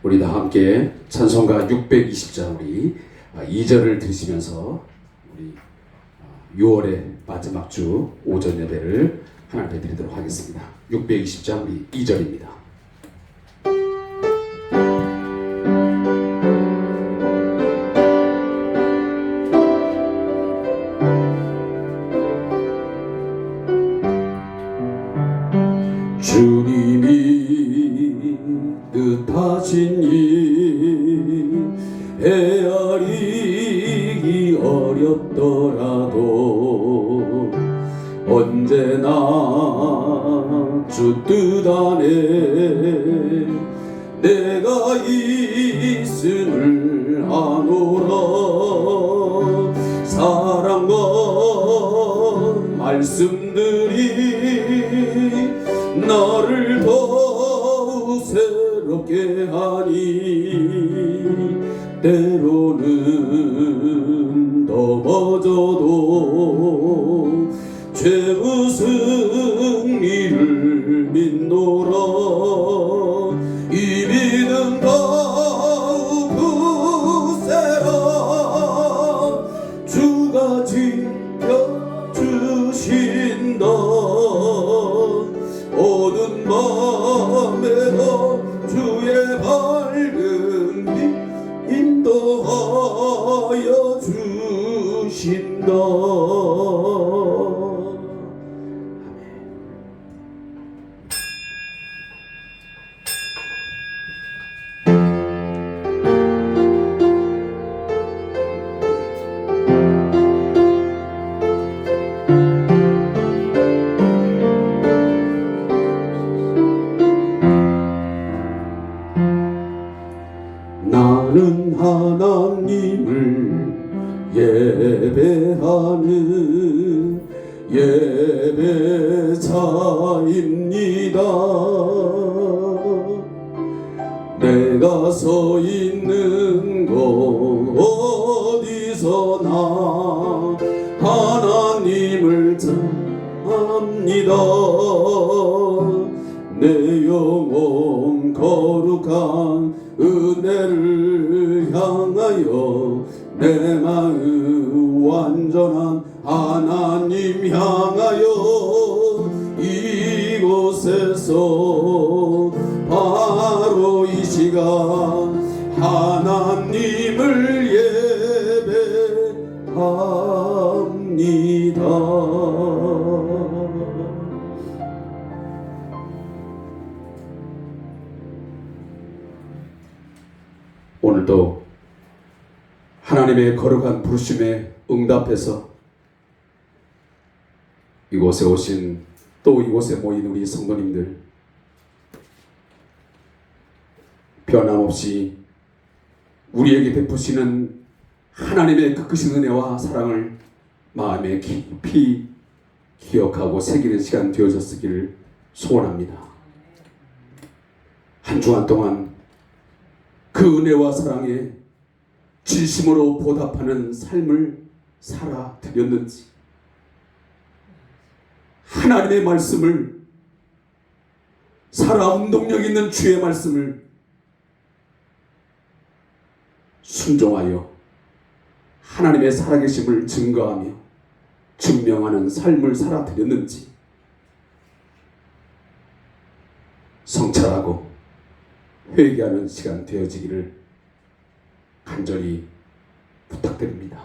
우리 다 함께 찬송가 620장 우리 2절을 들으시면서 우리 6월의 마지막 주 오전 예배를 하나님 드리도록 하겠습니다. 620장 우리 2절입니다. 주님이 뜻하신 일 헤아리기 어렵더라도 언제나 주 뜻 안에 내가 있음을 아노라. 사랑과 말씀들이 나를 더욱 새롭게 하니 때로는 넘어져도 죄의 승리를 믿노라. 이 믿음 더욱 굳세라. 주가 지켜주신다. 어두운 밤에도 주의 밝은 빛 인도하여 주신다. 나는 하나님을 예배하는 예배자입니다. 내가 서 있는 곳 어디서나 하나님을 전합니다. 내 영혼 거룩한 은혜를 향하여 내 마음 완전한 하나님 향하여 이곳에서 바로 이 시간 하나님을 예배합니다. 오늘도 하나님의 거룩한 부르심에 응답해서 이곳에 오신 또 이곳에 모인 우리 성도님들 변함없이 우리에게 베푸시는 하나님의 그 크신 은혜와 사랑을 마음에 깊이 기억하고 새기는 시간 되어졌기를 소원합니다. 한 주간 동안 그 은혜와 사랑에 진심으로 보답하는 삶을 살아드렸는지, 하나님의 말씀을, 살아 운동력 있는 주의 말씀을 순종하여 하나님의 살아계심을 증거하며 증명하는 삶을 살아드렸는지 성찰하고 회개하는 시간 되어지기를 간절히 부탁드립니다.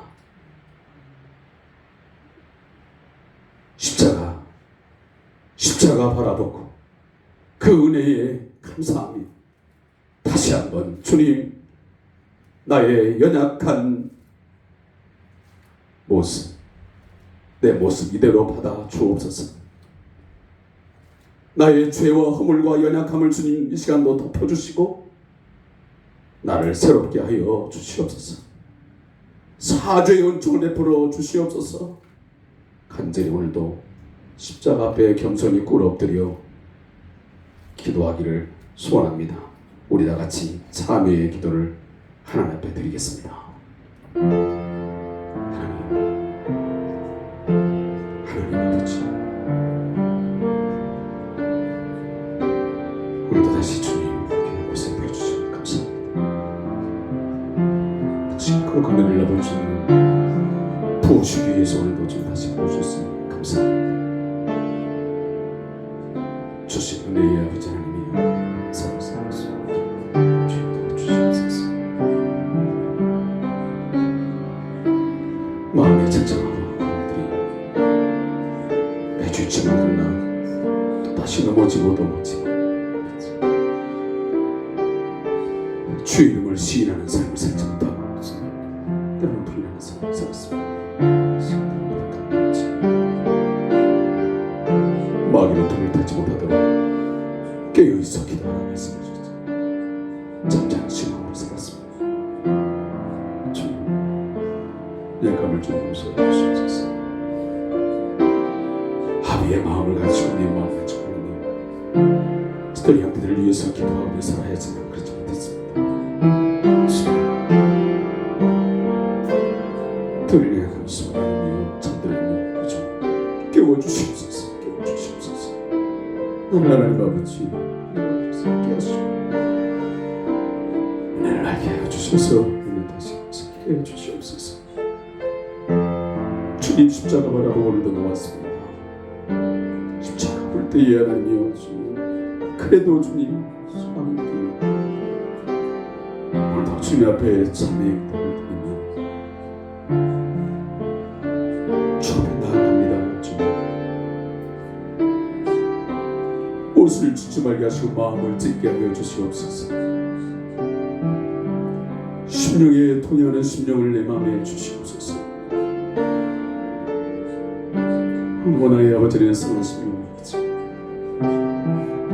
십자가 바라보고 그 은혜에 감사하며 다시 한번 주님, 나의 연약한 모습, 내 모습 이대로 받아 주옵소서. 나의 죄와 허물과 연약함을 주님 이 시간도 덮어주시고 나를 새롭게 하여 주시옵소서. 사죄의 은총을 베풀어 주시옵소서. 간절히 오늘도 십자가 앞에 겸손히 꿇어 엎드려 기도하기를 소원합니다. 우리 다 같이 참회의 기도를 하나님 앞에 드리겠습니다. 하나님 아버지, 오늘도 다시 주님 귀한 곳에 보여주셔서 감사합니다. 거룩한 은혜를 아버지 부어주기 위해서 오늘도 좀 다시 부어주셨으니 감사합니다. 주신 은혜의 아버지 하나님이여 감사합니다. 주여 주시옵소서. 마음에 찬양하고 마음들이 매주 잊지만 끝나 또 다시 넘어지고 주의 이름을 시인하는 삶을 살지 못하고 때로는 불리는 삶을 살았습니다. 마귀로 등을 타지 못하도록 깨어있어 기도하라 말씀해 주셨죠. 잠잠시 마음으로 살았습니다. 주님 약함을 좀 용서해 주시옵소서. 합의의 마음을 가지고 내 마음을 가지고 스토리 형제들을 위해서 기도하며 살아야지만 그렇지 못했습니다. 들리는 한숨을 하며 잠들었는 그죠. 깨워주시옵소서. 깨워주시옵소서. 하나님 아버지 깨우시옵소서. 은혜를 알게 해주셔서 오늘 다시 깨게 해주시옵소서. 주님 십자가 바라고 오늘도 나왔습니다. 십자가 볼 때에 하나님이여 주님 그래도 주님 소망이 오늘도 주님 앞에 참회의 기도를 드리며 주 앞에 나아갑니다. 주님 옷을 찢지 말게 하시고 마음을 찢게 하여 주시옵소서. 심령에 통하는 심령을 내 마음에 주시옵소서. 원하의 아버지는 성하시며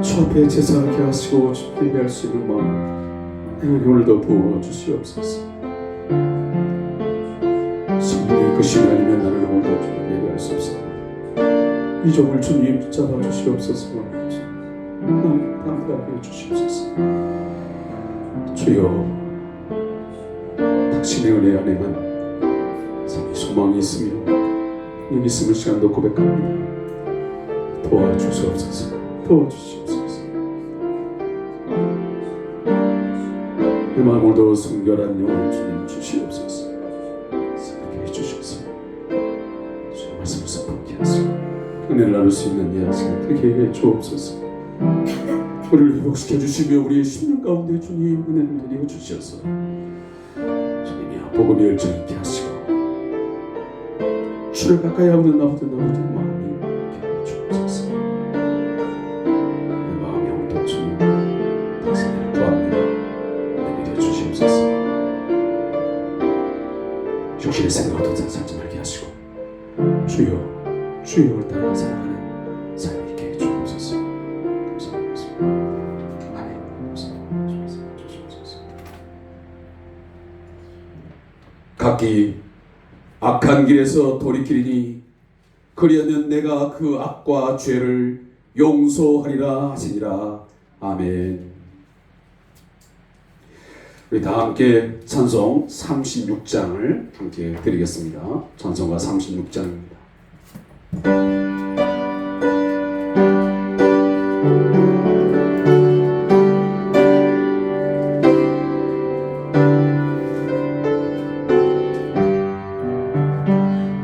주 앞에 제사하게 하시고 예배할 수 있는 마음 오늘도 부어주시옵소서. 성령의 끝이 아니면 나는 오늘도 예배할 수 없어. 이 종을 주님 붙잡아 주시옵소서. 감당하게 주시옵소서. 주여 당신의 은혜 안에만 소망이 있으며 여기 있음을 시간도 고백합니다. 도와주시옵소서. 도와주시옵소서. 내 마음으로도 순결한 영을 주님 주시옵소서. 새롭게 해주셔서 주의 말씀을 선포케 하시고 은혜를 나눌 수 있는 이 시간 되게 해 주옵소서. 우리를 회복시켜 주시며 우리의 심령 가운데 주님 은혜를 드리고 주셔서 주님이 복음이 열정 있게 하시고 주를 가까이 하고는 나보다 마음이 깨어 주옵소서. 내 마음이 오늘도 주님 당신을 구합니다. 내밀어 주시옵소서. 육신의 생각도 살지 말게 하시고 주여 주여를 따라 살아가는 삶이 있게 해주옵소서. 감사합니다. 아멘. 각기 악한 길에서 돌이키리니 그리하면 내가 그 악과 죄를 용서하리라 하시니라. 아멘. 우리 다 함께 찬송 36장을 함께 드리겠습니다. 찬송가 36장입니다.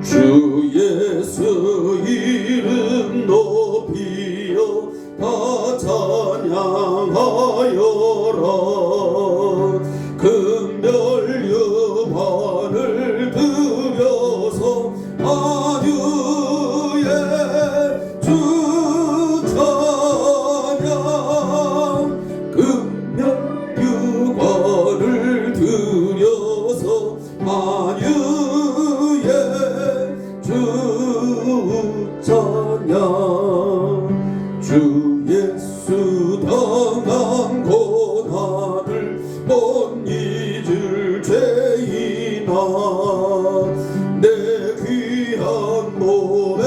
주 예수 이름 높이어 다 찬양하여라. 금멸유관을 들여서 아유의 주 찬양. 금멸유관을 들여서 아유의 주 찬양. 주 예수 당한 고난을 못 잊을 죄인아 내 귀한 몸에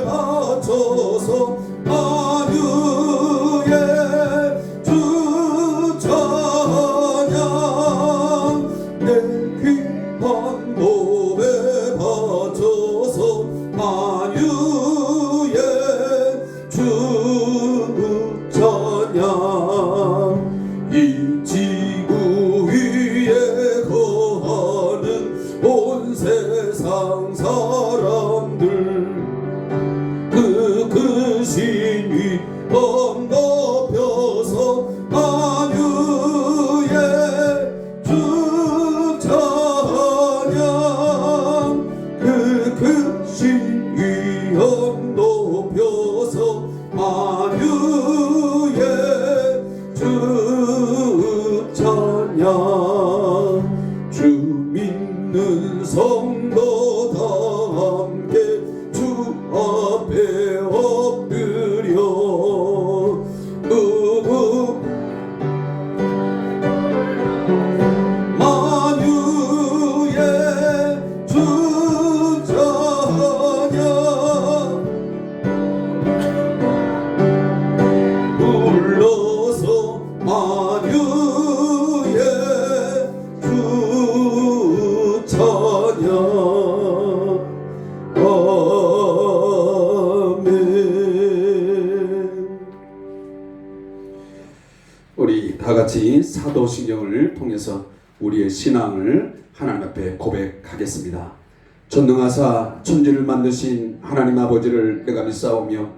바쳐서 아유의 주 찬양. 내 귀한 몸에 바쳐서 아유의 주 찬양. 이 지구 위에 거하는 만유의 주 찬양. 우리 다 같이 사도신경을 통해서 우리의 신앙을 하나님 앞에 고백하겠습니다. 전능하사 천지를 만드신 하나님 아버지를 내가 믿사오며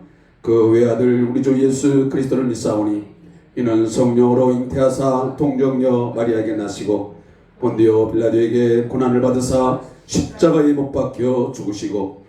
그 외아들 우리 주 예수 그리스도를 믿사오니 이는 성령으로 잉태하사 동정녀 마리아에게 나시고 본디오 빌라도에게 고난을 받으사 십자가에 못 박혀 죽으시고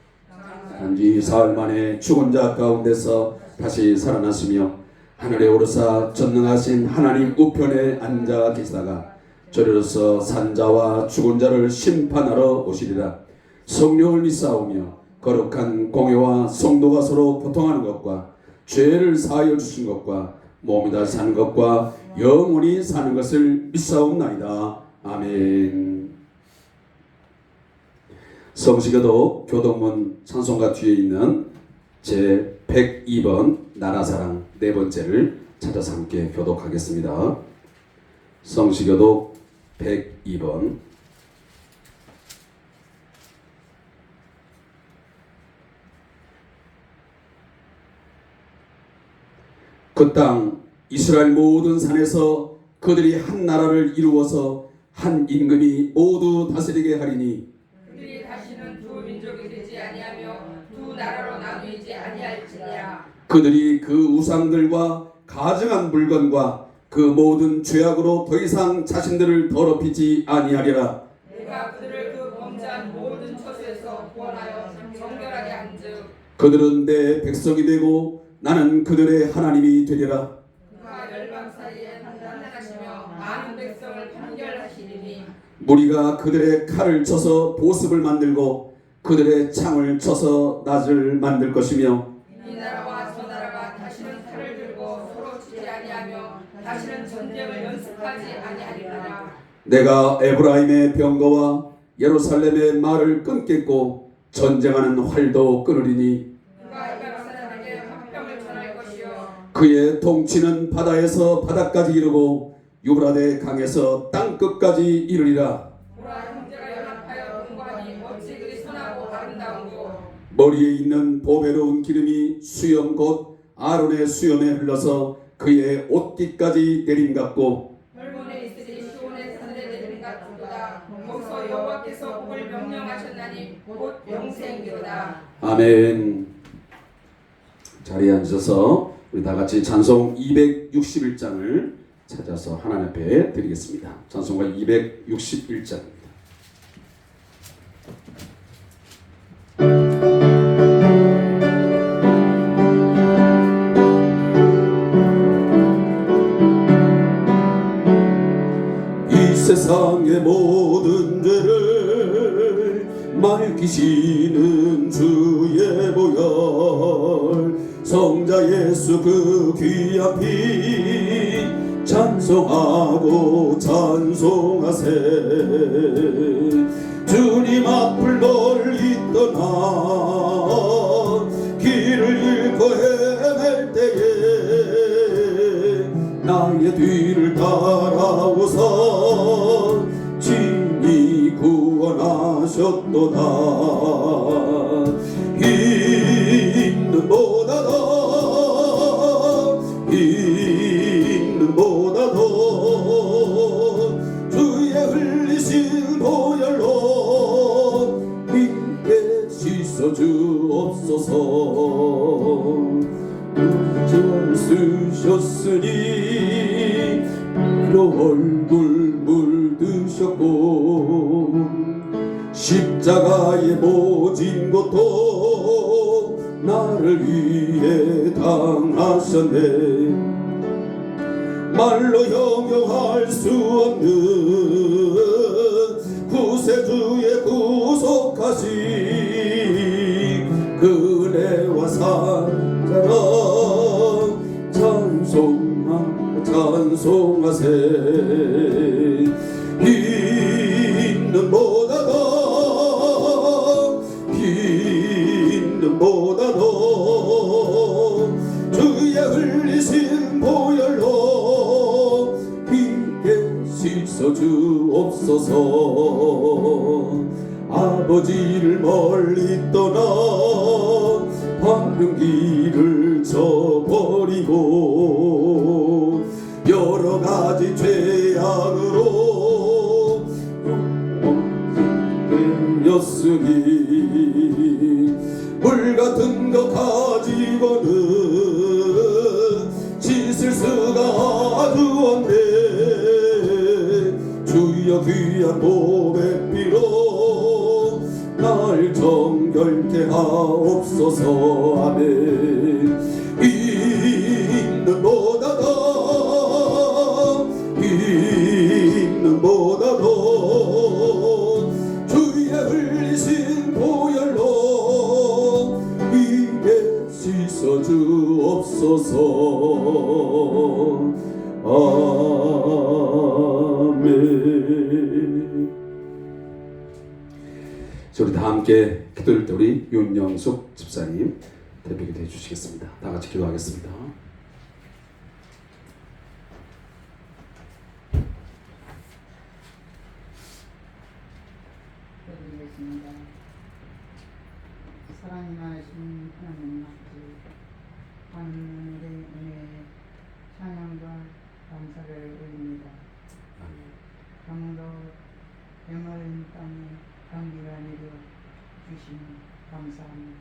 단지 사흘 만에 죽은 자 가운데서 다시 살아나시며 하늘에 오르사 전능하신 하나님 우편에 앉아 계시다가 저리로서 산자와 죽은 자를 심판하러 오시리라. 성령을 믿사오며 거룩한 공회와 성도가 서로 교통하는 것과 죄를 사하여 주신 것과 몸이 다시 사는 것과 영원히 사는 것을 믿사옵나이다. 아멘. 성시교도 교동문 찬송가 뒤에 있는 제 102번 나라사랑 네 번째를 찾아서 함께 교독하겠습니다. 성시교독 102번. 그 땅 이스라엘 모든 산에서 그들이 한 나라를 이루어서 한 임금이 모두 다스리게 하리니 그들이 다시는 두 민족이 되지 아니하며 두 나라로 나누이지 아니할지니라. 그들이 그 우상들과 가증한 물건과 그 모든 죄악으로 더 이상 자신들을 더럽히지 아니하리라. 내가 그들을 그 범죄한 모든 처소에서 구원하여 정결하게 한즉 그들은 내 백성이 되고 나는 그들의 하나님이 되리라. 그가 열방 사이에 판단하시며 많은 백성을 판결하시리니 무리가 그들의 칼을 쳐서 보습을 만들고 그들의 창을 쳐서 낫을 만들 것이며 이 나라와 저 나라가 다시는 칼을 들고 서로 치지 아니하며 다시는 전쟁을 연습하지 아니하리라. 내가 에브라임의 병거와 예루살렘의 말을 끊겠고 전쟁하는 활도 끊으리니 그가 이방사람에게 화평을 전할 것이요 그의 통치는 바다에서 바다까지 이르고 유브라데 강에서 땅 끝까지 이르리라. 보라 형제가 연합하여 동거하니 어찌 그리 선하고 아름다운고. 머리에 있는 보배로운 기름이 수염 곧 아론의 수염에 흘러서 그의 옷깃까지 내림 같고 혈문에 있으리 시온의 산에 내린 같도다. 거기서 여호와께서 복을 명령하셨나니 곧 영생이로다. 아멘. 자리에 앉으셔서 우리 다 같이 찬송 261장을 찾아서 하나님 앞에 드리겠습니다. 찬송가 261장입니다. 이 세상의 모든 죄를 맑히시는 주의 보혈 성자 예수 그 귀한 피 찬송하고 찬송하세. 주님 앞을 멀리 떠나 길을 잃고 헤맬 때에 나의 뒤를 따라오서 친히 구원하셨도다. 있는 보다도 주의 흘리신 보혈로 믿게 씻어 주옵소서. 죄를 쓰셨으니 피로 얼굴 물드셨고 십자가에 모진 것도 나를 위해 당하셨네. 말로 형용할 수 없는 구세주의 구속하신 그 은혜와 사랑 찬송하세. 있는 보다도 주의 흘리신 보혈로 씻어주옵소서. 아버지를 멀리 떠나 바른 길을 저버리고 여러 가지 죄악으로 였으니 물 같은 거 가지고는 씻을 수가 아주 없네. 주여 귀한 몸의 피로 날 정결케 하옵소서. 아멘. 있는 보다도 주의 흘리신 보혈로 이게 씻어주옵소서. 아멘. 우리 다 함께 기도할 때 우리 윤영숙 집사님 대표 기도해 주시겠습니다. 다 같이 기도하겠습니다. 기도드리겠습니다. 사랑이 많으신 하나님 아버지, 하늘의 은혜에 찬양과 감사를 올립니다. 강도 메마른 땅에 감기가 내려 주시니 감사합니다.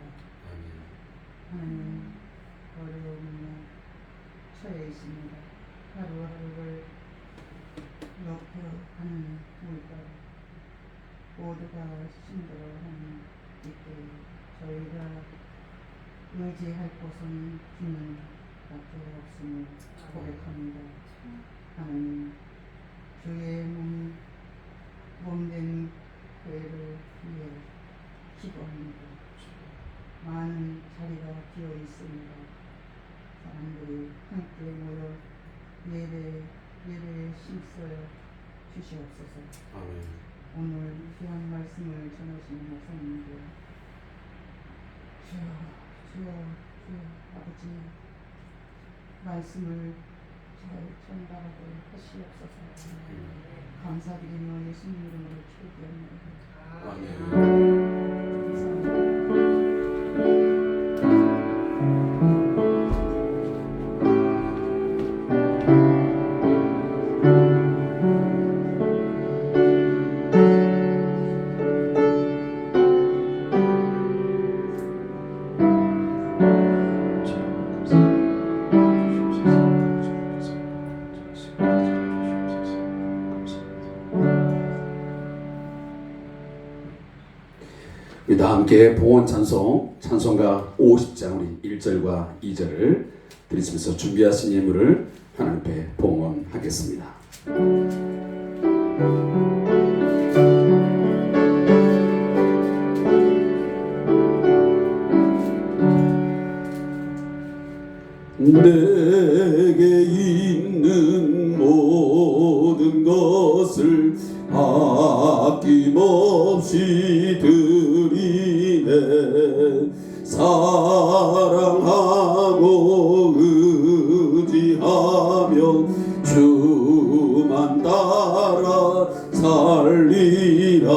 하나님, 어려움에 처해 있습니다. 하루하루를 높여가는 물가 모두가 힘들어하는 이때 저희가 의지할 곳은 주님밖에 없음을 고백합니다. 하나님, 주의 몸된 교회를 위해 기도합니다. 많은 자리가 비어 있습니다. 사람들이 함께 모여 예배에 힘써여 주시옵소서. 아멘. 오늘 귀한 말씀을 전하신 목사님들, 주여 아버지, 말씀을 잘 전달하게 하시옵소서. 감사드리며 예수님 이름으로 기도드립니다. 아멘. 우리 다 함께 봉헌 찬송가 50장 우리 1절과 2절을 드리시면서 준비하신 예물을 하나님 앞에 봉헌하겠습니다. 내게 있는 모든 것을 아낌없이 드리네. 사랑하고 의지하며 주만 따라 살리라.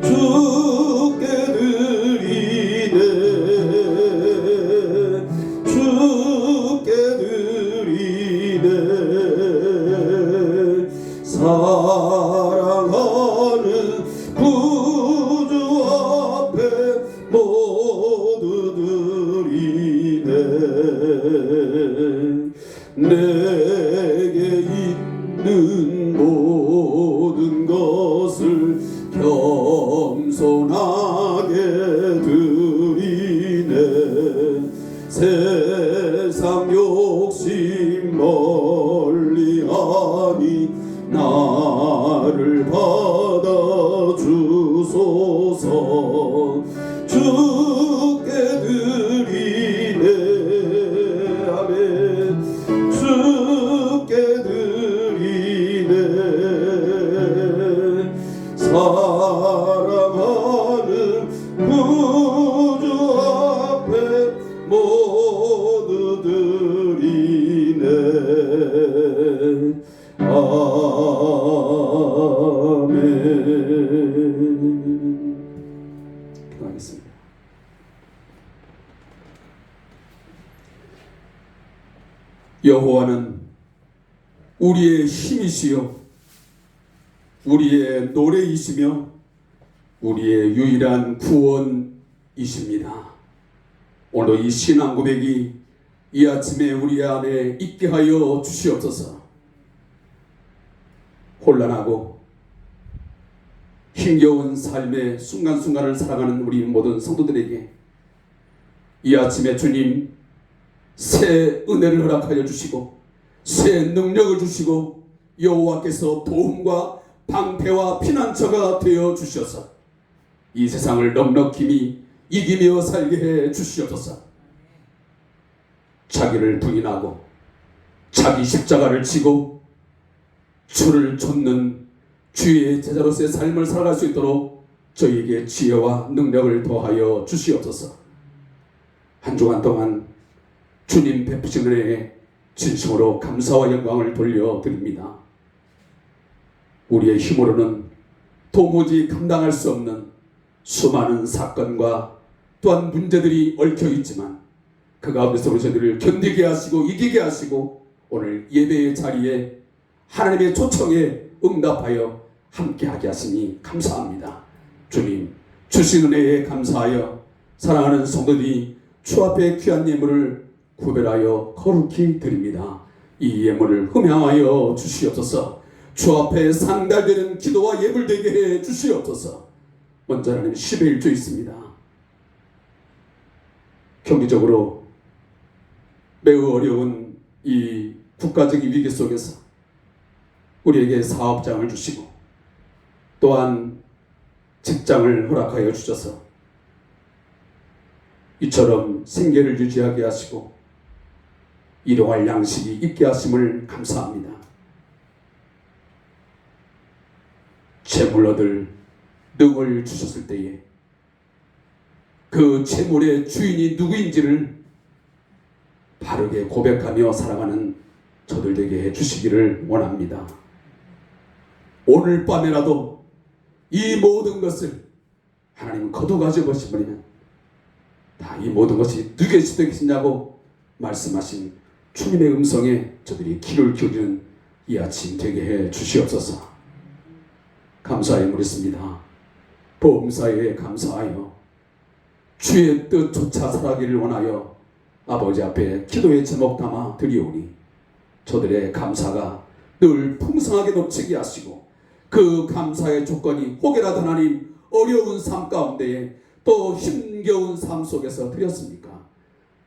주께 드리네. 주께 드리네. 사랑하는 구주 앞에 모두 드리네. 내게 있는 모든 것을 겸손하게 드리네. 세상 욕심 멀리하니 나를 받아주소서. 주께 드리네. 아멘. 주께 여호와는 우리의 힘이시요 우리의 노래이시며 우리의 유일한 구원이십니다. 오늘 이 신앙 고백이 이 아침에 우리 안에 있게 하여 주시옵소서. 혼란하고 힘겨운 삶의 순간순간을 살아가는 우리 모든 성도들에게 이 아침에 주님 새 은혜를 허락하여 주시고 새 능력을 주시고 여호와께서 도움과 방패와 피난처가 되어 주셔서 이 세상을 넉넉히 이기며 살게 해 주시옵소서. 자기를 부인하고 자기 십자가를 지고 주를 좇는 주의 제자로서의 삶을 살아갈 수 있도록 저희에게 지혜와 능력을 더하여 주시옵소서. 한 주간 동안 주님 베푸신 은혜에 진심으로 감사와 영광을 돌려드립니다. 우리의 힘으로는 도무지 감당할 수 없는 수많은 사건과 또한 문제들이 얽혀있지만 그 가운데서 우리 저희들을 견디게 하시고 이기게 하시고 오늘 예배의 자리에 하나님의 초청에 응답하여 함께하게 하시니 감사합니다. 주님 주신 은혜에 감사하여 사랑하는 성도들이 주 앞에 귀한 예물을 구별하여 거룩히 드립니다. 이 예물을 흠양하여 주시옵소서. 주 앞에 상달되는 기도와 예물 되게 해 주시옵소서. 먼저 하나님 10의 1조 있습니다. 경제적으로 매우 어려운 이 국가적인 위기 속에서 우리에게 사업장을 주시고 또한 직장을 허락하여 주셔서 이처럼 생계를 유지하게 하시고 일용할 양식이 있게 하심을 감사합니다. 재물 얻을 능을 주셨을 때에 그 재물의 주인이 누구인지를 바르게 고백하며 살아가는 저들 되게 해주시기를 원합니다. 오늘 밤에라도 이 모든 것을 하나님은 거두가져 보시면 다 이 모든 것이 누구의 시대겠냐고 말씀하신 주님의 음성에 저들이 귀를 기울이는 이 아침 되게 해 주시옵소서. 감사의 물있습니다. 보험사에 감사하여 주의 뜻조차 살아가기를 원하여 아버지 앞에 기도의 제목 담아 드리오니 저들의 감사가 늘 풍성하게 넘치게 하시고 그 감사의 조건이 혹여라도 하나님 어려운 삶 가운데에 또 힘겨운 삶 속에서 드렸습니까?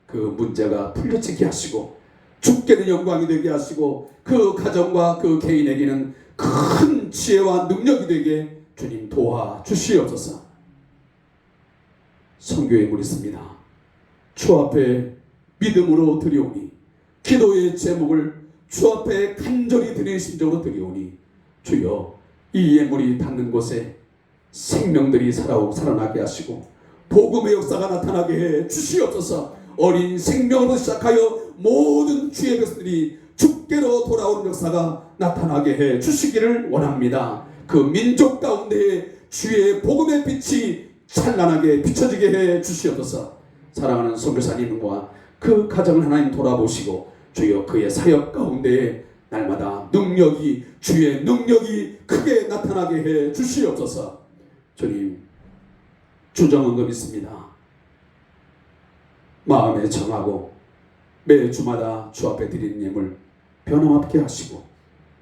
그 문제가 풀려지게 하시고 주께는 영광이 되게 하시고 그 가정과 그 개인에게는 큰 지혜와 능력이 되게 주님 도와주시옵소서. 선교의 물 있습니다. 주 앞에 믿음으로 드리오니 기도의 제목을 주 앞에 간절히 드리는 심정으로 드리오니 주여 이 예물이 닿는 곳에 생명들이 살아나게 하시고 복음의 역사가 나타나게 해 주시옵소서. 어린 생명으로 시작하여 모든 주의 백성들이 주께로 돌아오는 역사가 나타나게 해 주시기를 원합니다. 그 민족 가운데에 주의 복음의 빛이 찬란하게 비춰지게 해 주시옵소서. 사랑하는 선교사님과 그 가정을 하나님 돌아보시고 주여 그의 사역 가운데에 날마다 주의 능력이 크게 나타나게 해 주시옵소서. 주님 주정언금 있습니다. 마음에 정하고 매주마다 주 앞에 드리는 예물 변함없게 하시고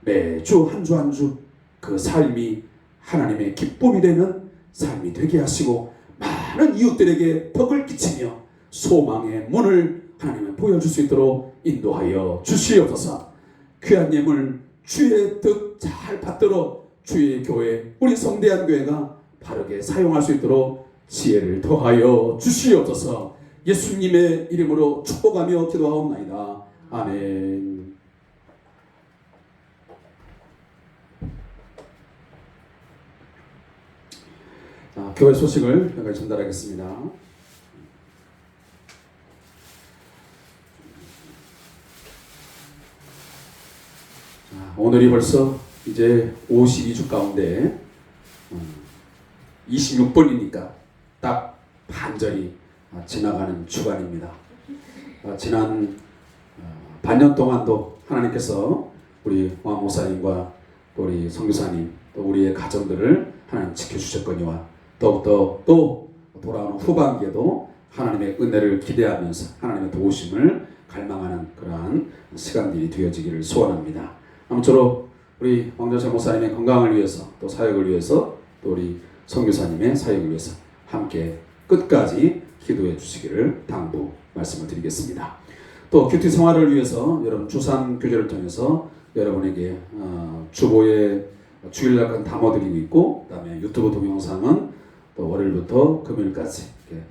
매주 한 주 한 주 그 삶이 하나님의 기쁨이 되는 삶이 되게 하시고 많은 이웃들에게 덕을 끼치며 소망의 문을 하나님은 보여줄 수 있도록 인도하여 주시옵소서. 귀한 예물 주의 뜻 잘 받들어 주의 교회 우리 성대한 교회가 바르게 사용할 수 있도록 지혜를 더하여 주시옵소서. 예수님의 이름으로 축복하며 기도하옵나이다. 아멘. 교회 소식을 몇 가지 전달하겠습니다. 오늘이 벌써 이제 52주 가운데 26번이니까 딱 반절이 지나가는 주간입니다. 지난 반년 동안도 하나님께서 우리 왕 목사님과 우리 선교사님 또 우리의 가정들을 하나님 지켜주셨거니와 더욱더 또 돌아오는 후반기에도 하나님의 은혜를 기대하면서 하나님의 도우심을 갈망하는 그러한 시간들이 되어지기를 소원합니다. 아무쪼록 우리 왕정철 목사님의 건강을 위해서 또 사역을 위해서 또 우리 선교사님의 사역을 위해서 함께 끝까지 기도해 주시기를 당부 말씀을 드리겠습니다. 또 큐티 생활을 위해서 여러분 주산 교제를 통해서 여러분에게 주보에 주일날 담아드리고 있고, 그다음에 유튜브 동영상은 또 월요일부터 금요일까지 이렇게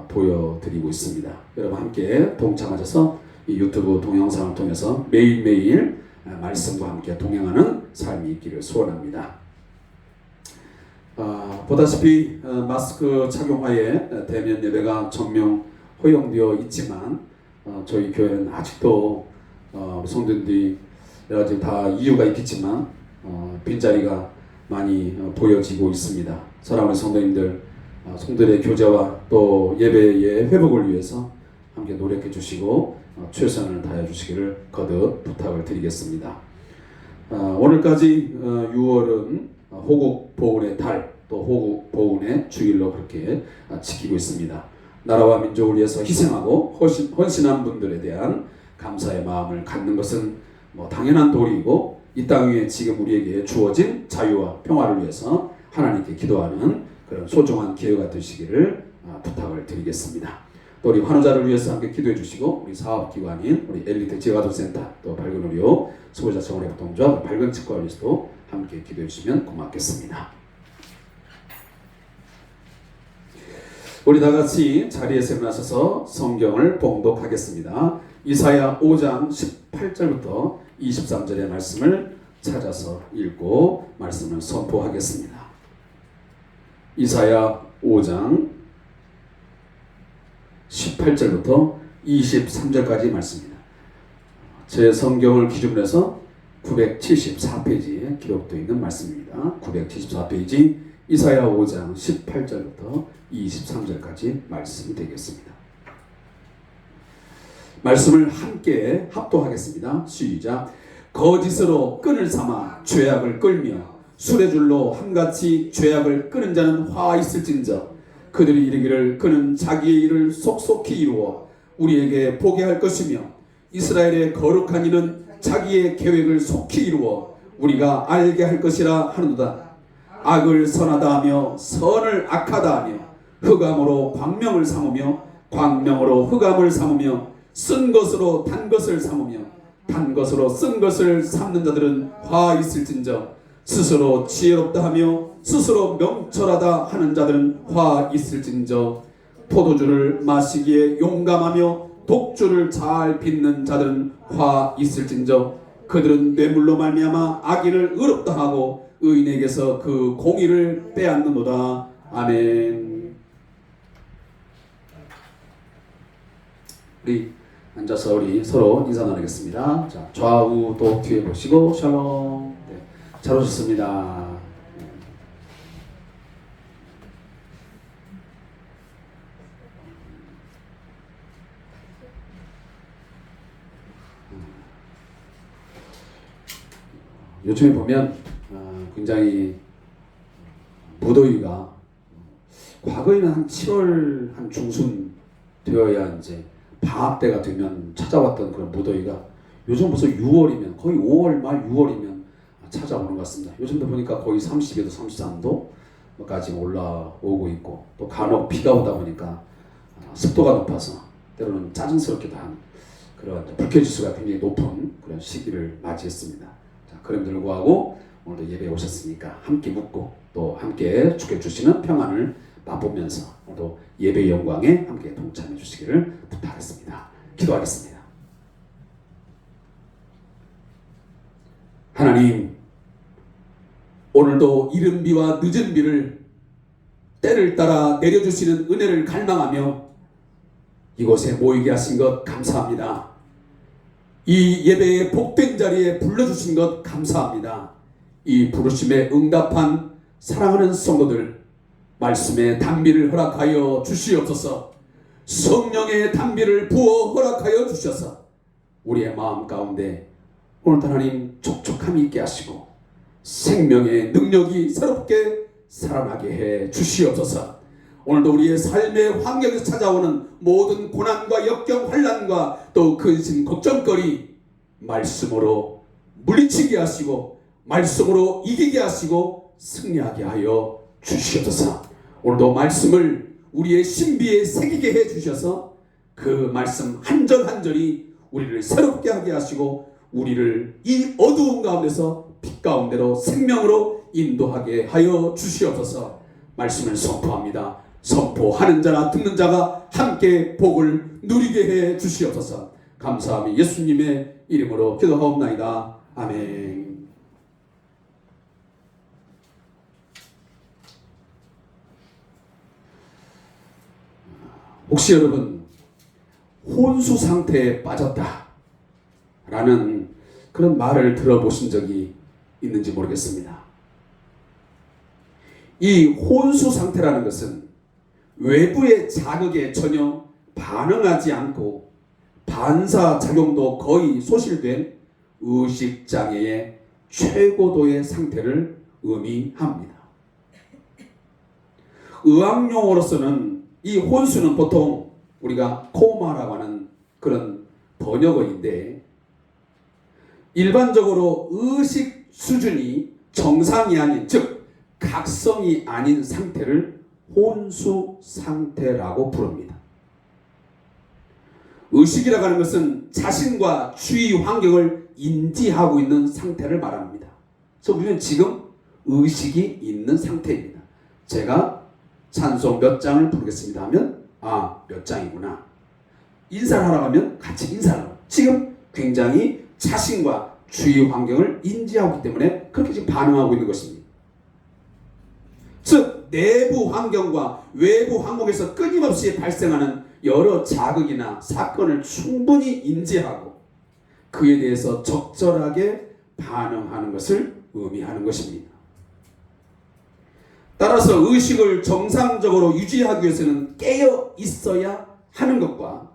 보여드리고 있습니다. 여러분 함께 동참하셔서 이 유튜브 동영상을 통해서 매일매일 말씀과 함께 동행하는 삶이 있기를 소원합니다. 보다시피 마스크 착용하에 대면 예배가 전면 허용되어 있지만 저희 교회는 아직도 우리 성도들이 여러 가지 다 이유가 있겠지만 빈자리가 많이 보여지고 있습니다. 사랑하는 성도님들, 성도들의 교제와 또 예배의 회복을 위해서 함께 노력해 주시고 최선을 다해 주시기를 거듭 부탁을 드리겠습니다. 오늘까지 6월은 호국 보훈의 달, 또 호국 보훈의 주일로 그렇게 지키고 있습니다. 나라와 민족을 위해서 희생하고 헌신한 분들에 대한 감사의 마음을 갖는 것은 당연한 도리이고, 이 땅 위에 지금 우리에게 주어진 자유와 평화를 위해서 하나님께 기도하는 그런 소중한 기회가 되시기를 부탁을 드리겠습니다. 또 우리 환우자를 위해서 함께 기도해 주시고, 우리 사업기관인 우리 엘리트 재활도센터, 또 밝은의료 소비자 정원협동조합 밝은치과를 위해서도 함께 기도해 주시면 고맙겠습니다. 우리 다 같이 자리에서 일어나셔서 성경을 봉독하겠습니다. 이사야 5장 18절부터 23절의 말씀을 찾아서 읽고 말씀을 선포하겠습니다. 이사야 5장 18절부터 23절까지 말씀입니다. 제 성경을 기준으로 해서 974페이지에 기록되어 있는 말씀입니다. 974페이지 이사야 5장 18절부터 23절까지 말씀이 되겠습니다. 말씀을 함께 합독하겠습니다. 시작. 거짓으로 끈을 삼아 죄악을 끌며 술의 줄로 함같이 죄악을 끄는 자는 화 있을진저, 그들이 이르기를 그는 자기의 일을 속속히 이루어 우리에게 보게 할 것이며 이스라엘의 거룩한 이는 자기의 계획을 속히 이루어 우리가 알게 할 것이라 하는도다. 악을 선하다 하며 선을 악하다 하며 흑암으로 광명을 삼으며 광명으로 흑암을 삼으며 쓴 것으로 단 것을 삼으며 단 것으로 쓴 것을 삼는 자들은 화 있을진저, 스스로 지혜롭다 하며 스스로 명철하다 하는 자들은 화 있을진저, 포도주를 마시기에 용감하며 독주를 잘 빚는 자들은 화 있을진저, 그들은 뇌물로 말미암아 악인을 의롭다 하고 의인에게서 그 공의를 빼앗는도다. 아멘. 우리 앉아서 우리 서로 인사 나누겠습니다. 자, 좌우 또 뒤에 보시고 샬롬. 네, 잘 오셨습니다. 네. 요즘에 보면 굉장히 무더위가 과거에는 한 7월 한 중순 되어야 이제 방학 때가 되면 찾아왔던 그런 무더위가 요즘 벌써 6월이면 거의 5월 말 6월이면 찾아오는 것 같습니다. 요즘도 보니까 거의 30에도 33도까지 올라오고 있고, 또 간혹 비가 오다 보니까 습도가 높아서 때로는 짜증스럽기도 한 그런 불쾌지수가 굉장히 높은 그런 시기를 맞이했습니다. 자, 그럼에도 불구하고 오늘도 예배에 오셨으니까 함께 묻고 또 함께 주께 주시는 평안을 맛보면서 또 예배의 영광에 함께 동참해 주시기를 부탁하겠습니다. 기도하겠습니다. 하나님, 오늘도 이른 비와 늦은 비를 때를 따라 내려주시는 은혜를 갈망하며 이곳에 모이게 하신 것 감사합니다. 이 예배의 복된 자리에 불러주신 것 감사합니다. 이 부르심에 응답한 사랑하는 성도들, 말씀의 단비를 허락하여 주시옵소서. 성령의 단비를 부어 허락하여 주셔서 우리의 마음 가운데 오늘도 하나님 촉촉함이 있게 하시고 생명의 능력이 새롭게 살아나게 해 주시옵소서. 오늘도 우리의 삶의 환경에서 찾아오는 모든 고난과 역경 환난과 또 근심 걱정거리 말씀으로 물리치게 하시고 말씀으로 이기게 하시고 승리하게 하여 주시옵소서. 오늘도 말씀을 우리의 신비에 새기게 해 주셔서 그 말씀 한 절 한 절이 우리를 새롭게 하게 하시고 우리를 이 어두운 가운데서 빛 가운데로 생명으로 인도하게 하여 주시옵소서. 말씀을 선포합니다. 선포하는 자나 듣는 자가 함께 복을 누리게 해 주시옵소서. 감사하며 예수님의 이름으로 기도하옵나이다. 아멘. 혹시 여러분 혼수 상태에 빠졌다 라는 그런 말을 들어보신 적이 있는지 모르겠습니다. 이 혼수 상태라는 것은 외부의 자극에 전혀 반응하지 않고 반사작용도 거의 소실된 의식장애의 최고도의 상태를 의미합니다. 의학용어로서는 이 혼수는 보통 우리가 코마라고 하는 그런 번역어인데 일반적으로 의식 수준이 정상이 아닌 즉 각성이 아닌 상태를 혼수 상태라고 부릅니다. 의식이라고 하는 것은 자신과 주위 환경을 인지하고 있는 상태를 말합니다. 그래서 우리는 지금 의식이 있는 상태입니다. 제가 찬송 몇 장을 부르겠습니다 하면 몇 장이구나. 인사를 하라고 하면 같이 인사를 하고 지금 굉장히 자신과 주위 환경을 인지하고 있기 때문에 그렇게 지금 반응하고 있는 것입니다. 즉 내부 환경과 외부 환경에서 끊임없이 발생하는 여러 자극이나 사건을 충분히 인지하고 그에 대해서 적절하게 반응하는 것을 의미하는 것입니다. 따라서 의식을 정상적으로 유지하기 위해서는 깨어 있어야 하는 것과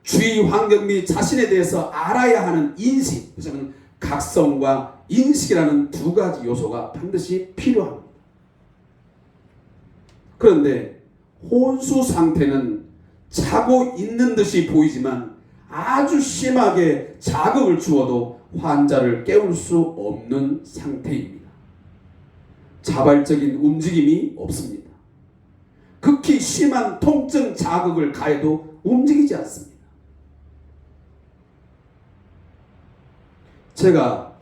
주위 환경 및 자신에 대해서 알아야 하는 인식, 그래서 각성과 인식이라는 두 가지 요소가 반드시 필요합니다. 그런데 혼수 상태는 자고 있는 듯이 보이지만 아주 심하게 자극을 주어도 환자를 깨울 수 없는 상태입니다. 자발적인 움직임이 없습니다. 극히 심한 통증 자극을 가해도 움직이지 않습니다. 제가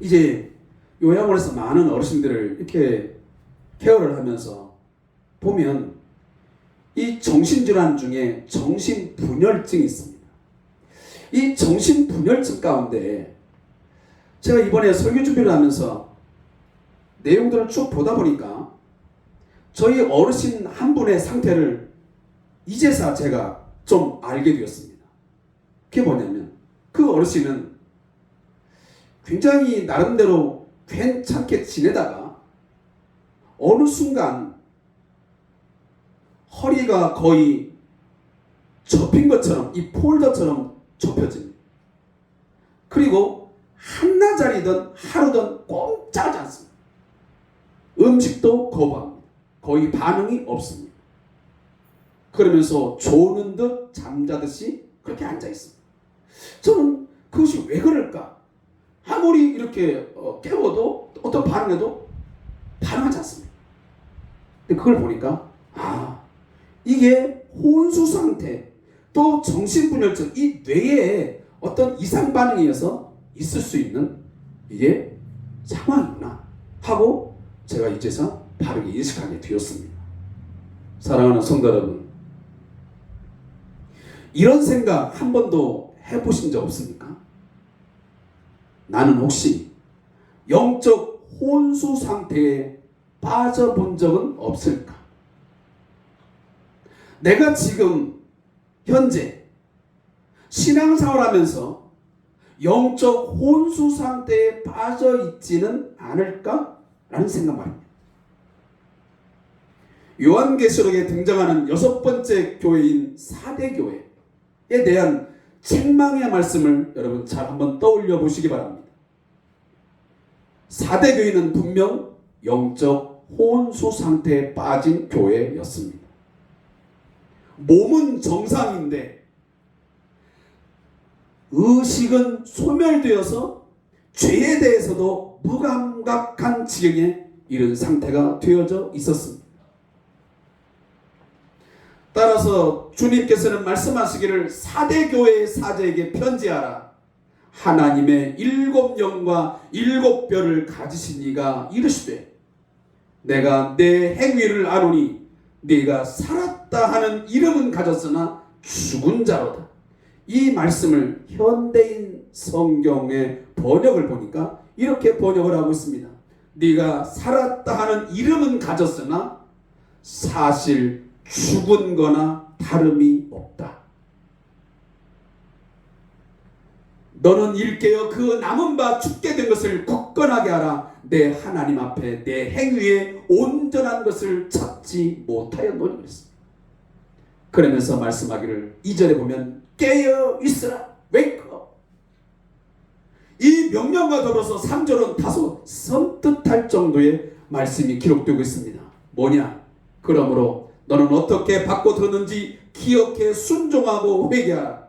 이제 요양원에서 많은 어르신들을 이렇게 케어를 하면서 보면 이 정신질환 중에 정신분열증이 있습니다. 이 정신분열증 가운데 제가 이번에 설교 준비를 하면서 내용들을 쭉 보다 보니까 저희 어르신 한 분의 상태를 이제서 제가 좀 알게 되었습니다. 그게 뭐냐면 그 어르신은 굉장히 나름대로 괜찮게 지내다가 어느 순간 허리가 거의 접힌 것처럼 이 폴더처럼 접혀집니다. 그리고 한나절이든 하루든 꼼짝하지 않습니다. 음식도 거부합니다. 거의 반응이 없습니다. 그러면서 조는 듯 잠자듯이 그렇게 앉아 있습니다. 저는 그것이 왜 그럴까? 아무리 이렇게 깨워도 어떤 반응에도 반응하지 않습니다. 근데 그걸 보니까 이게 혼수 상태 또 정신분열증 이 뇌에 어떤 이상 반응이어서 있을 수 있는 이게 상황이구나 하고 제가 이제서 바르게 인식하게 되었습니다. 사랑하는 성도 여러분, 이런 생각 한 번도 해보신 적 없습니까? 나는 혹시 영적 혼수 상태에 빠져본 적은 없을까? 내가 지금 현재 신앙생활 하면서 영적 혼수 상태에 빠져 있지는 않을까? 라는 생각 말입니다. 요한계시록에 등장하는 6번째 교회인 사대교회에 대한 책망의 말씀을 여러분 잘 한번 떠올려 보시기 바랍니다. 4대 교회는 분명 영적 혼수 상태에 빠진 교회였습니다. 몸은 정상인데 의식은 소멸되어서 죄에 대해서도 무감각한 지경에 이른 상태가 되어져 있었습니다. 따라서 주님께서는 말씀하시기를 4대 교회의 사제에게 편지하라. 하나님의 7영과 7뼈를 가지신 이가 이르시되 내가 내 행위를 아노니 네가 살았다 하는 이름은 가졌으나 죽은 자로다. 이 말씀을 현대인 성경의 번역을 보니까 이렇게 번역을 하고 있습니다. 네가 살았다 하는 이름은 가졌으나 사실 죽은 거나 다름이 없다. 너는 일깨어 그 남은 바 죽게 된 것을 굳건하게 하라. 내 하나님 앞에 내 행위에 온전한 것을 찾지 못하였노니 그랬습니다. 그러면서 말씀하기를 2절에 보면 깨어 있으라. Wake up. 이 명령과 더불어서 3절은 다소 섬뜩할 정도의 말씀이 기록되고 있습니다. 뭐냐? 그러므로 너는 어떻게 받고 들었는지 기억해 순종하고 회개하라.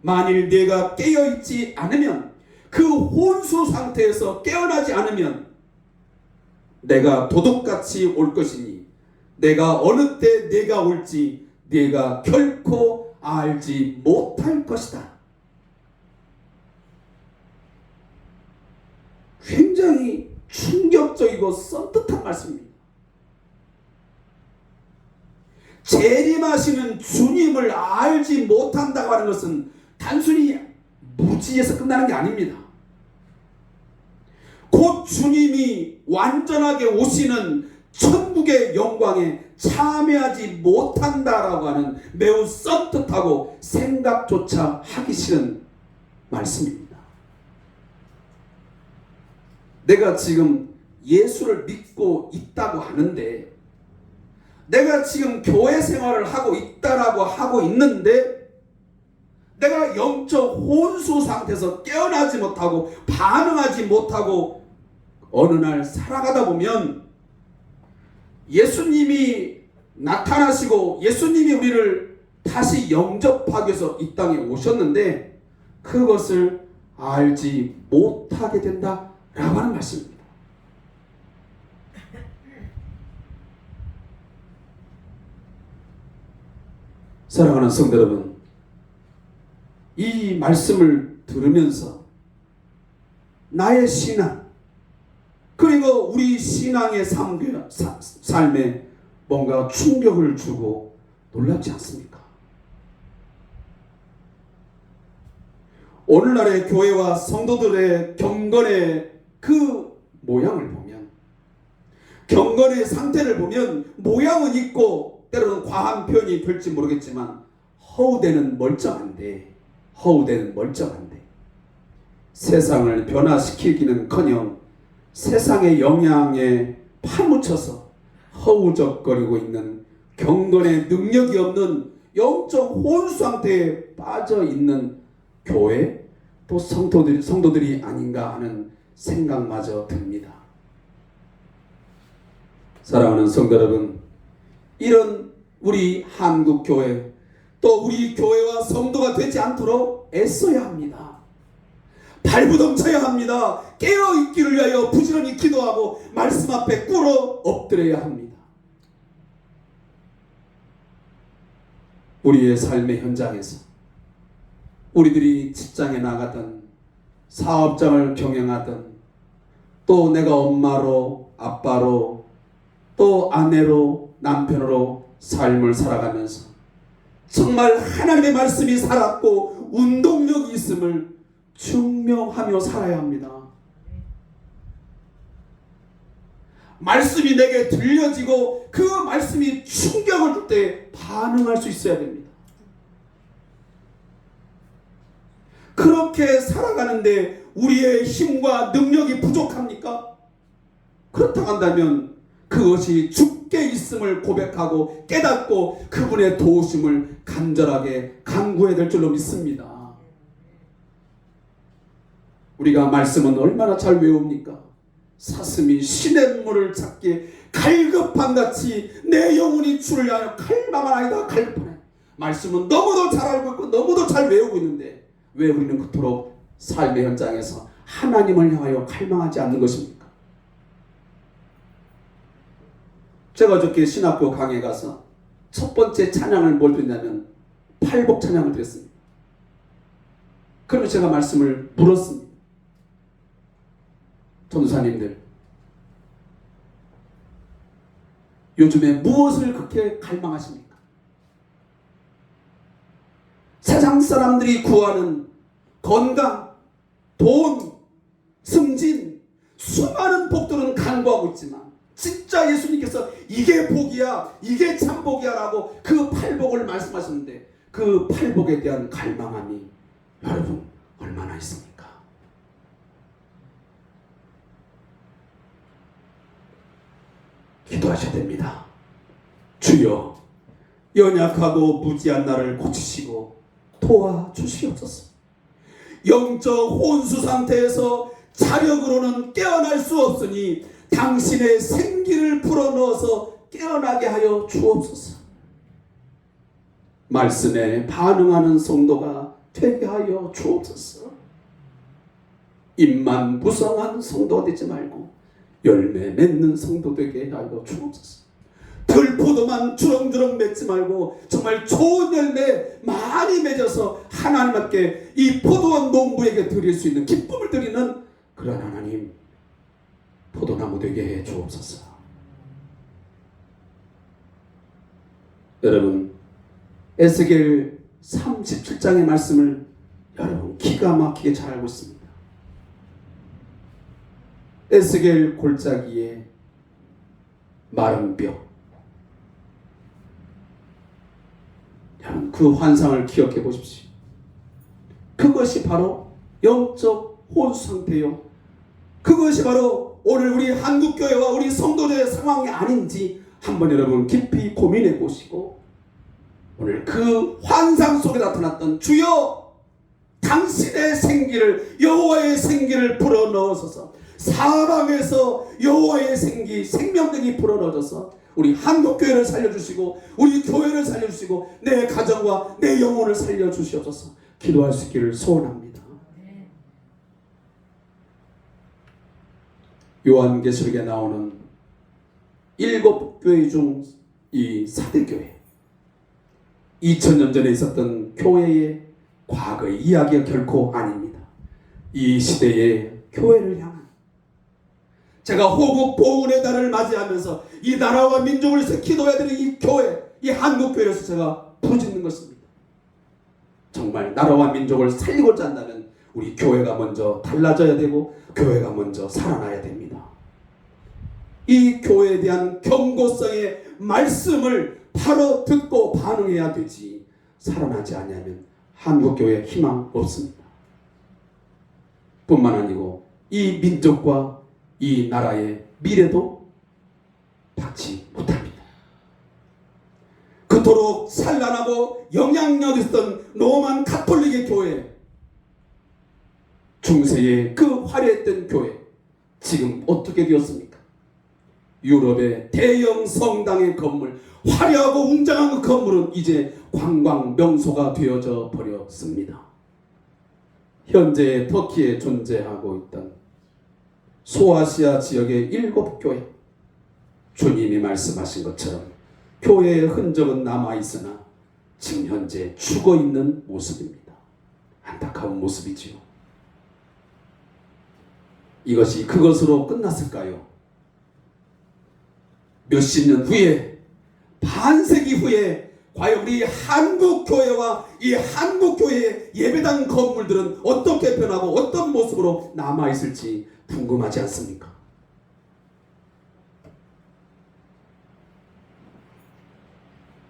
만일 네가 깨어있지 않으면, 그 혼수 상태에서 깨어나지 않으면 내가 도둑같이 올 것이니 내가 어느 때 네가 올지 네가 결코 알지 못할 것이다. 굉장히 충격적이고 썸뜻한 말씀입니다. 재림하시는 주님을 알지 못한다고 하는 것은 단순히 무지에서 끝나는 게 아닙니다. 곧 주님이 완전하게 오시는 천국의 영광에 참여하지 못한다라고 하는 매우 썸뜻하고 생각조차 하기 싫은 말씀입니다. 내가 지금 예수를 믿고 있다고 하는데, 내가 지금 교회 생활을 하고 있다라고 하고 있는데, 내가 영적 혼수 상태에서 깨어나지 못하고 반응하지 못하고 어느 날 살아가다 보면 예수님이 나타나시고 예수님이 우리를 다시 영접하기 위해서 이 땅에 오셨는데 그것을 알지 못하게 된다라고 하는 말씀입니다. 사랑하는 성도 여러분, 이 말씀을 들으면서 나의 신앙 그리고 우리 신앙의 삶에 뭔가 충격을 주고 놀랍지 않습니까? 오늘날의 교회와 성도들의 경건의 그 모양을 보면, 경건의 상태를 보면 모양은 있고 때로는 과한 표현이 될지 모르겠지만 허우대는 멀쩡한데 세상을 변화시키기는커녕 세상의 영향에 파묻혀서 허우적거리고 있는 경건의 능력이 없는 영적 혼수 상태에 빠져 있는 교회 또 성도들이 아닌가 하는 생각마저 듭니다. 사랑하는 성도 여러분, 이런 우리 한국 교회 또 우리 교회와 성도가 되지 않도록 애써야 합니다. 발부둥 쳐야 합니다. 깨어있기를 위하여 부지런히 기도하고 말씀 앞에 꿇어 엎드려야 합니다. 우리의 삶의 현장에서 우리들이 직장에 나가든 사업장을 경영하든 또 내가 엄마로 아빠로 또 아내로 남편으로 삶을 살아가면서 정말 하나님의 말씀이 살았고 운동력이 있음을 증명하며 살아야 합니다. 말씀이 내게 들려지고 그 말씀이 충격을 줄 때 반응할 수 있어야 됩니다. 그렇게 살아가는데 우리의 힘과 능력이 부족합니까? 그렇다고 한다면 그것이 주께 있음을 고백하고 깨닫고 그분의 도우심을 간절하게 간구해야 될 줄로 믿습니다. 우리가 말씀은 얼마나 잘 외웁니까? 사슴이 시냇물을 찾기에 갈급한 같이 내 영혼이 주를 위하여 갈망하나이다. 갈급하네. 말씀은 너무도 잘 알고 있고 너무도 잘 외우고 있는데 왜 우리는 그토록 삶의 현장에서 하나님을 향하여 갈망하지 않는 것입니까? 제가 어저께 신학교 강의에 가서 첫 번째 찬양을 뭘 드렸냐면 팔복 찬양을 드렸습니다. 그러면 제가 말씀을 물었습니다. 전도사님들, 요즘에 무엇을 그렇게 갈망하십니까? 세상 사람들이 구하는 건강, 돈, 승진, 수많은 복들은 간구하고 있지만 진짜 예수님께서 이게 복이야, 이게 참 복이야 라고 그 팔복을 말씀하셨는데 그 팔복에 대한 갈망함이 여러분 얼마나 있습니까? 기도하셔야 됩니다. 주여, 연약하고 무지한 나를 고치시고 도와주시옵소서. 영적 혼수 상태에서 자력으로는 깨어날 수 없으니 당신의 생기를 불어넣어서 깨어나게 하여 주옵소서. 말씀에 반응하는 성도가 되게 하여 주옵소서. 입만 무성한 성도가 되지 말고 열매 맺는 성도 되게 하여 주옵소서. 들포도만 주렁주렁 맺지 말고 정말 좋은 열매 많이 맺어서 하나님 앞에 이 포도원 농부에게 드릴 수 있는 기쁨을 드리는 그런 하나님 포도나무 되게 해 주옵소서. 여러분, 에스겔 37장의 말씀을 여러분 기가 막히게 잘 알고 있습니다. 에스겔 골짜기에 마른 뼈, 여러분 그 환상을 기억해 보십시오. 그것이 바로 영적 혼수 상태요. 그것이 바로 오늘 우리 한국교회와 우리 성도들의 상황이 아닌지 한번 여러분 깊이 고민해 보시고 오늘 그 환상 속에 나타났던 주여 당신의 생기를 여호와의 생기를 불어넣으소서. 사방에서 여호와의 생기 생명력이 불어넣어져서 우리 한국교회를 살려주시고 우리 교회를 살려주시고 내 가정과 내 영혼을 살려주시옵소서. 기도할 수 있기를 소원합니다. 요한계시록에 나오는 7교회 중 이 4대교회 2000년 전에 있었던 교회의 과거의 이야기가 결코 아닙니다. 이 시대의 교회를 향한 제가 호국 보훈의 달을 맞이하면서 이 나라와 민족을 위해서 기도해야 되는 이 교회, 이 한국교회에서 제가 부르짖는 것입니다. 정말 나라와 민족을 살리고자 한다면 우리 교회가 먼저 달라져야 되고 교회가 먼저 살아나야 됩니다. 이 교회에 대한 경고성의 말씀을 바로 듣고 반응해야 되지 살아나지 않으면 한국교회에 희망 없습니다. 뿐만 아니고 이 민족과 이 나라의 미래도 받지 못합니다. 그토록 찬란하고 영향력 있었던 로만 가톨릭의 교회, 중세의 그 화려했던 교회 지금 어떻게 되었습니까? 유럽의 대형 성당의 건물, 화려하고 웅장한 그 건물은 이제 관광 명소가 되어져 버렸습니다. 현재 터키에 존재하고 있던 소아시아 지역의 7교회, 주님이 말씀하신 것처럼 교회의 흔적은 남아있으나 지금 현재 죽어있는 모습입니다. 안타까운 모습이지요. 이것이 그것으로 끝났을까요? 몇십 년 후에, 반세기 후에 과연 우리 한국교회와 이 한국교회의 예배당 건물들은 어떻게 변하고 어떤 모습으로 남아있을지 궁금하지 않습니까?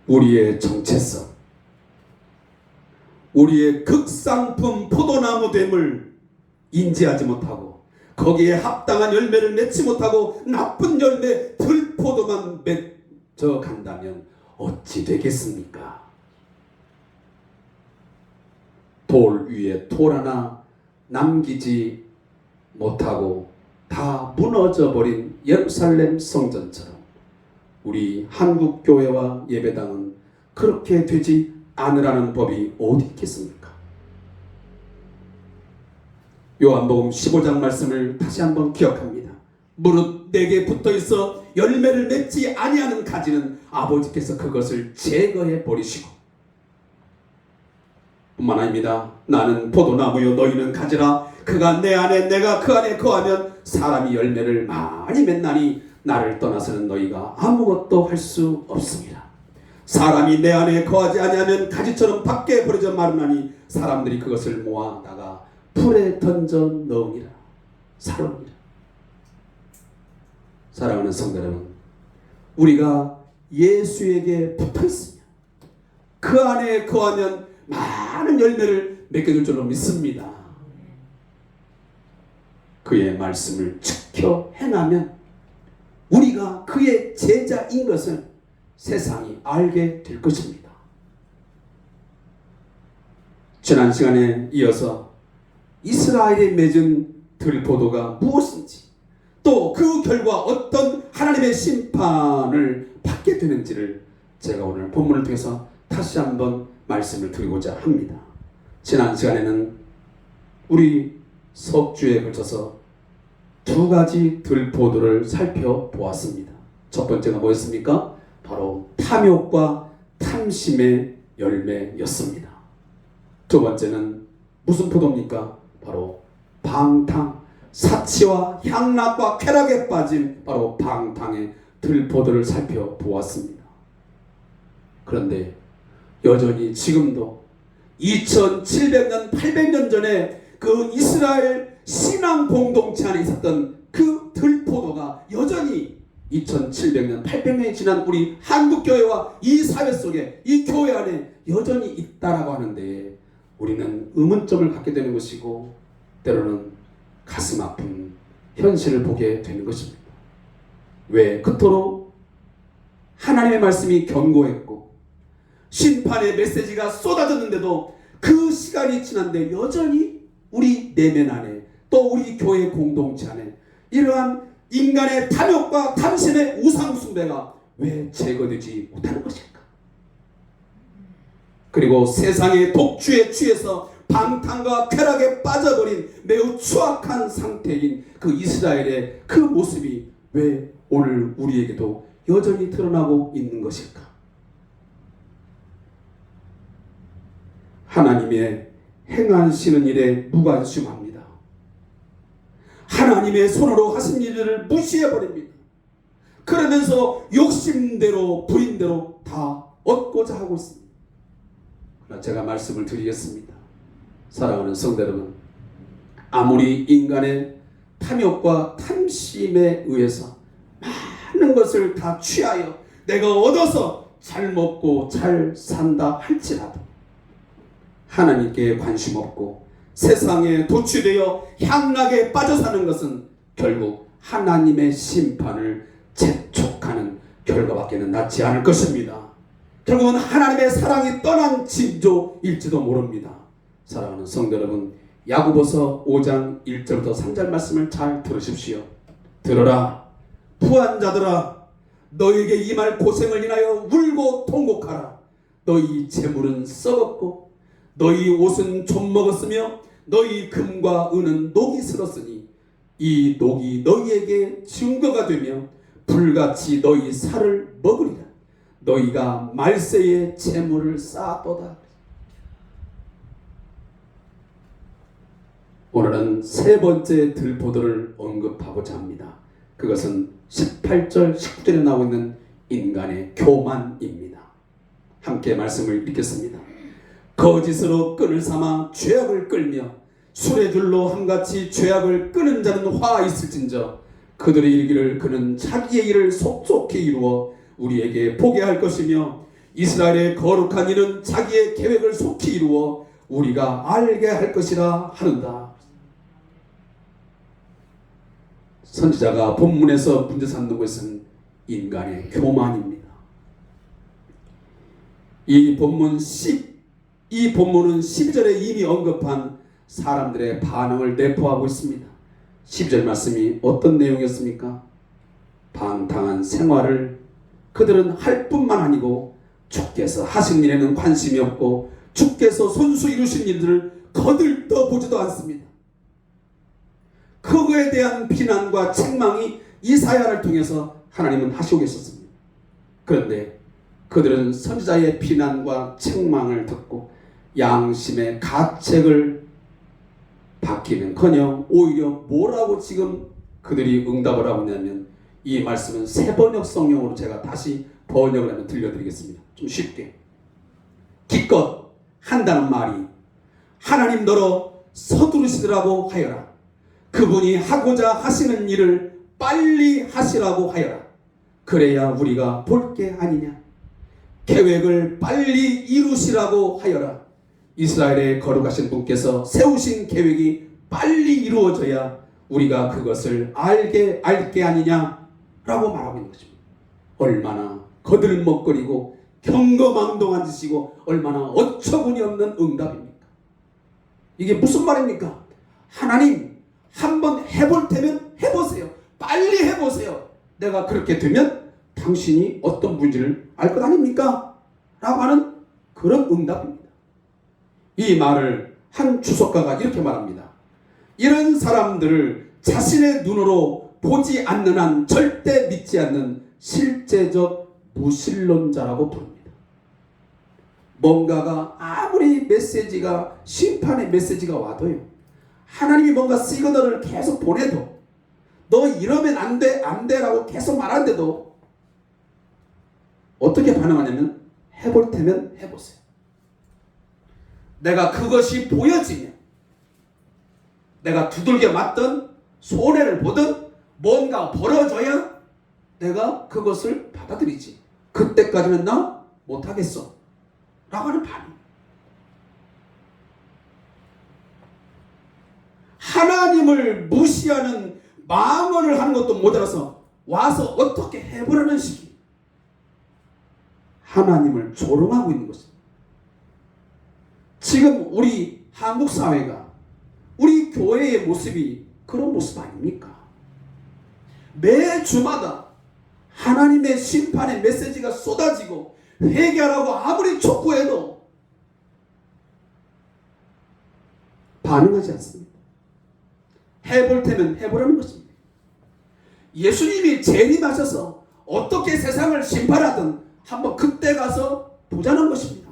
우리의 정체성, 우리의 극상품 포도나무됨을 인지하지 못하고 거기에 합당한 열매를 맺지 못하고 나쁜 열매 들포도만 맺어 간다면 어찌 되겠습니까? 돌 위에 돌 하나 남기지 못하고 다 무너져버린 예루살렘 성전처럼 우리 한국교회와 예배당은 그렇게 되지 않으라는 법이 어디 있겠습니까? 요한복음 15장 말씀을 다시 한번 기억합니다. 무릇 내게 붙어있어 열매를 맺지 아니하는 가지는 아버지께서 그것을 제거해 버리시고, 뿐만 아닙니다. 나는 포도나무요 너희는 가지라. 그가 내 안에 내가 그 안에 거하면 사람이 열매를 많이 맺나니 나를 떠나서는 너희가 아무것도 할 수 없습니다. 사람이 내 안에 거하지 아니하면 가지처럼 밖에 버려져 마르나니 사람들이 그것을 모아다가 풀에 던져 넣으니라. 사람이라. 사랑하는 성도 여러분, 우리가 예수에게 붙어있으면 그 안에 거하면 많은 열매를 맺게 될 줄로 믿습니다. 그의 말씀을 지켜 행하면 우리가 그의 제자인 것을 세상이 알게 될 것입니다. 지난 시간에 이어서 이스라엘에 맺은 들포도가 무엇인지, 또 그 결과 어떤 하나님의 심판을 받게 되는지를 제가 오늘 본문을 통해서 다시 한번 말씀을 드리고자 합니다. 지난 시간에는 우리 석주에 걸쳐서 두 가지 들포도를 살펴보았습니다. 첫 번째가 뭐였습니까? 바로 탐욕과 탐심의 열매였습니다. 두 번째는 무슨 포도입니까? 바로 방탕, 사치와 향락과 쾌락에 빠진 바로 방탕의 들포도를 살펴보았습니다. 그런데 여전히 지금도 2700년, 800년 전에 그 이스라엘 신앙 공동체 안에 있었던 그 들포도가 여전히 2700년, 800년이 지난 우리 한국교회와 이 사회 속에, 이 교회 안에 여전히 있다라고 하는데 우리는 의문점을 갖게 되는 것이고 때로는 가슴 아픈 현실을 보게 되는 것입니다. 왜? 그토록 하나님의 말씀이 견고했고 심판의 메시지가 쏟아졌는데도 그 시간이 지난데 여전히 우리 내면 안에, 또 우리 교회 공동체 안에 이러한 인간의 탐욕과 탐심의 우상 숭배가 왜 제거되지 못하는 것일까? 그리고 세상의 독주에 취해서 방탕과 쾌락에 빠져버린 매우 추악한 상태인 그 이스라엘의 그 모습이 왜 오늘 우리에게도 여전히 드러나고 있는 것일까? 하나님의 행하시는 일에 무관심합니다. 하나님의 손으로 하신 일을 무시해버립니다. 그러면서 욕심대로 부인대로 다 얻고자 하고 있습니다. 그러나 제가 말씀을 드리겠습니다. 사랑하는 성도 여러분, 아무리 인간의 탐욕과 탐심에 의해서 많은 것을 다 취하여 내가 얻어서 잘 먹고 잘 산다 할지라도 하나님께 관심 없고 세상에 도취되어 향락에 빠져 사는 것은 결국 하나님의 심판을 재촉하는 결과밖에는 낫지 않을 것입니다. 결국은 하나님의 사랑이 떠난 징조일지도 모릅니다. 사랑하는 성도 여러분, 야고보서 5장 1절부터 3절 말씀을 잘 들으십시오. 들어라, 부한 자들아, 너에게 임할 고생을 인하여 울고 통곡하라. 너희 재물은 썩었고 너희 옷은 좀 먹었으며 너희 금과 은은 녹이 슬었으니 이 녹이 너희에게 증거가 되며 불같이 너희 살을 먹으리라. 너희가 말세에 재물을 쌓았도다. 오늘은 세 번째 들포도를 언급하고자 합니다. 그것은 18절, 19절에 나오고 있는 인간의 교만입니다. 함께 말씀을 읽겠습니다. 거짓으로 끈을 삼아 죄악을 끌며 술의 줄로 함같이 죄악을 끄는 자는 화 있을진저 그들의 이르기를 그는 자기의 일을 속속히 이루어 우리에게 보게 할 것이며 이스라엘의 거룩한 이는 자기의 계획을 속히 이루어 우리가 알게 할 것이라 하는다. 선지자가 본문에서 문제 삼는 것은 인간의 교만입니다. 이 본문은 12절에 이미 언급한 사람들의 반응을 내포하고 있습니다. 12절 말씀이 어떤 내용이었습니까? 방탕한 생활을 그들은 할 뿐만 아니고 주께서 하신 일에는 관심이 없고 주께서 손수 이루신 일들을 거들떠보지도 않습니다. 그거에 대한 비난과 책망이 이사야를 통해서 하나님은 하시고 계셨습니다. 그런데 그들은 선지자의 비난과 책망을 듣고 양심의 가책을 받기는커녕 오히려 뭐라고 지금 그들이 응답을 하고 있냐면, 이 말씀은 새번역 성경으로 제가 다시 번역을 하면 들려드리겠습니다. 좀 쉽게. 기껏 한다는 말이 하나님 너로 서두르시더라고 하여라. 그분이 하고자 하시는 일을 빨리 하시라고 하여라. 그래야 우리가 볼 게 아니냐. 계획을 빨리 이루시라고 하여라. 이스라엘의 거룩하신 분께서 세우신 계획이 빨리 이루어져야 우리가 그것을 알게 아니냐라고 말하고 있는 것입니다. 얼마나 거들먹거리고 경거망동한 짓이고 얼마나 어처구니 없는 응답입니까? 이게 무슨 말입니까? 하나님 한번 해볼 테면 해보세요. 빨리 해보세요. 내가 그렇게 되면 당신이 어떤 분인지를 알 것 아닙니까? 라고 하는 그런 응답입니다. 이 말을 한 주석가가 이렇게 말합니다. 이런 사람들을 자신의 눈으로 보지 않는 한 절대 믿지 않는 실제적 무신론자라고 부릅니다. 뭔가가 아무리 메시지가, 심판의 메시지가 와도요, 하나님이 뭔가 시그널을 계속 보내도, 너 이러면 안 돼 라고 계속 말하는데도 어떻게 반응하냐면, 해볼 테면 해보세요. 내가 그것이 보여지면, 내가 두들겨 맞든 손해를 보든 뭔가 벌어져야 내가 그것을 받아들이지. 그때까지는 나 못하겠어 라고 하는 반응. 하나님을 무시하는 망언을 하는 것도 모자라서 와서 어떻게 해보라는 식이 하나님을 조롱하고 있는 것입니다. 지금 우리 한국 사회가, 우리 교회의 모습이 그런 모습 아닙니까? 매 주마다 하나님의 심판의 메시지가 쏟아지고 회개하라고 아무리 촉구해도 반응하지 않습니다. 해볼 테면 해보라는 것입니다. 예수님이 재림하셔서 어떻게 세상을 심판하든 한번 그때 가서 보자는 것입니다.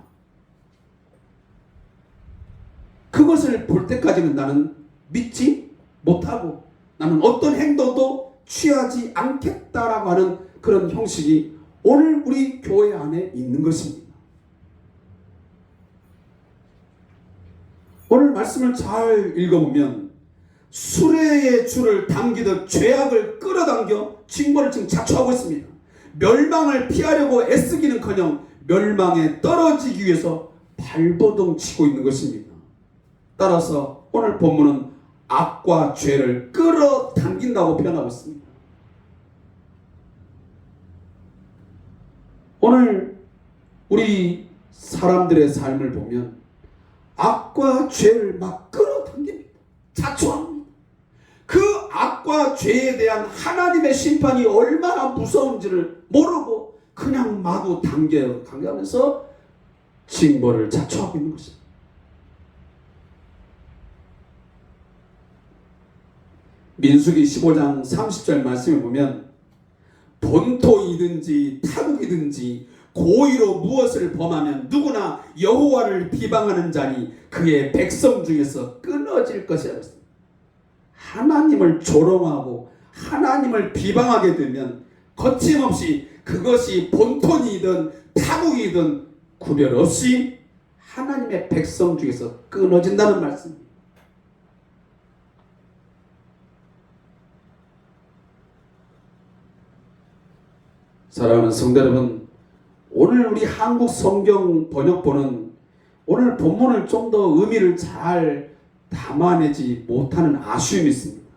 그것을 볼 때까지는 나는 믿지 못하고 나는 어떤 행동도 취하지 않겠다라고 하는 그런 형식이 오늘 우리 교회 안에 있는 것입니다. 오늘 말씀을 잘 읽어보면 수레의 줄을 당기듯 죄악을 끌어당겨 징벌을 지금 자초하고 있습니다. 멸망을 피하려고 애쓰기는커녕 멸망에 떨어지기 위해서 발버둥 치고 있는 것입니다. 따라서 오늘 본문은 악과 죄를 끌어당긴다고 표현하고 있습니다. 오늘 우리 사람들의 삶을 보면 악과 죄를 막 끌어당깁니다. 자초합니다. 그 악과 죄에 대한 하나님의 심판이 얼마나 무서운지를 모르고 그냥 마구 당겨가면서 징벌을 자초하고 있는 것입니다. 민수기 15장 30절 말씀을 보면 본토이든지 타국이든지 고의로 무엇을 범하면 누구나 여호와를 비방하는 자니 그의 백성 중에서 끊어질 것이라고 했습니다. 하나님을 조롱하고 하나님을 비방하게 되면 거침없이 그것이 본토이든 타국이든 구별 없이 하나님의 백성 중에서 끊어진다는 말씀입니다. 사랑하는 성도 여러분, 오늘 우리 한국 성경 번역본은 오늘 본문을 좀 더 의미를 잘 담아내지 못하는 아쉬움이 있습니다.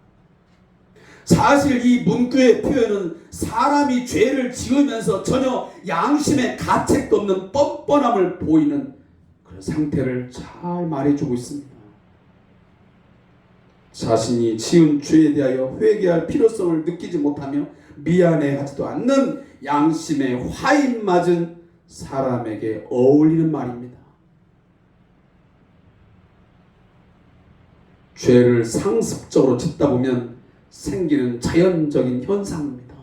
사실 이 문구의 표현은 사람이 죄를 지으면서 전혀 양심의 가책도 없는 뻔뻔함을 보이는 그런 상태를 잘 말해주고 있습니다. 자신이 지은 죄에 대하여 회개할 필요성을 느끼지 못하며 미안해하지도 않는 양심에 화인 맞은 사람에게 어울리는 말입니다. 죄를 상습적으로 짓다 보면 생기는 자연적인 현상입니다.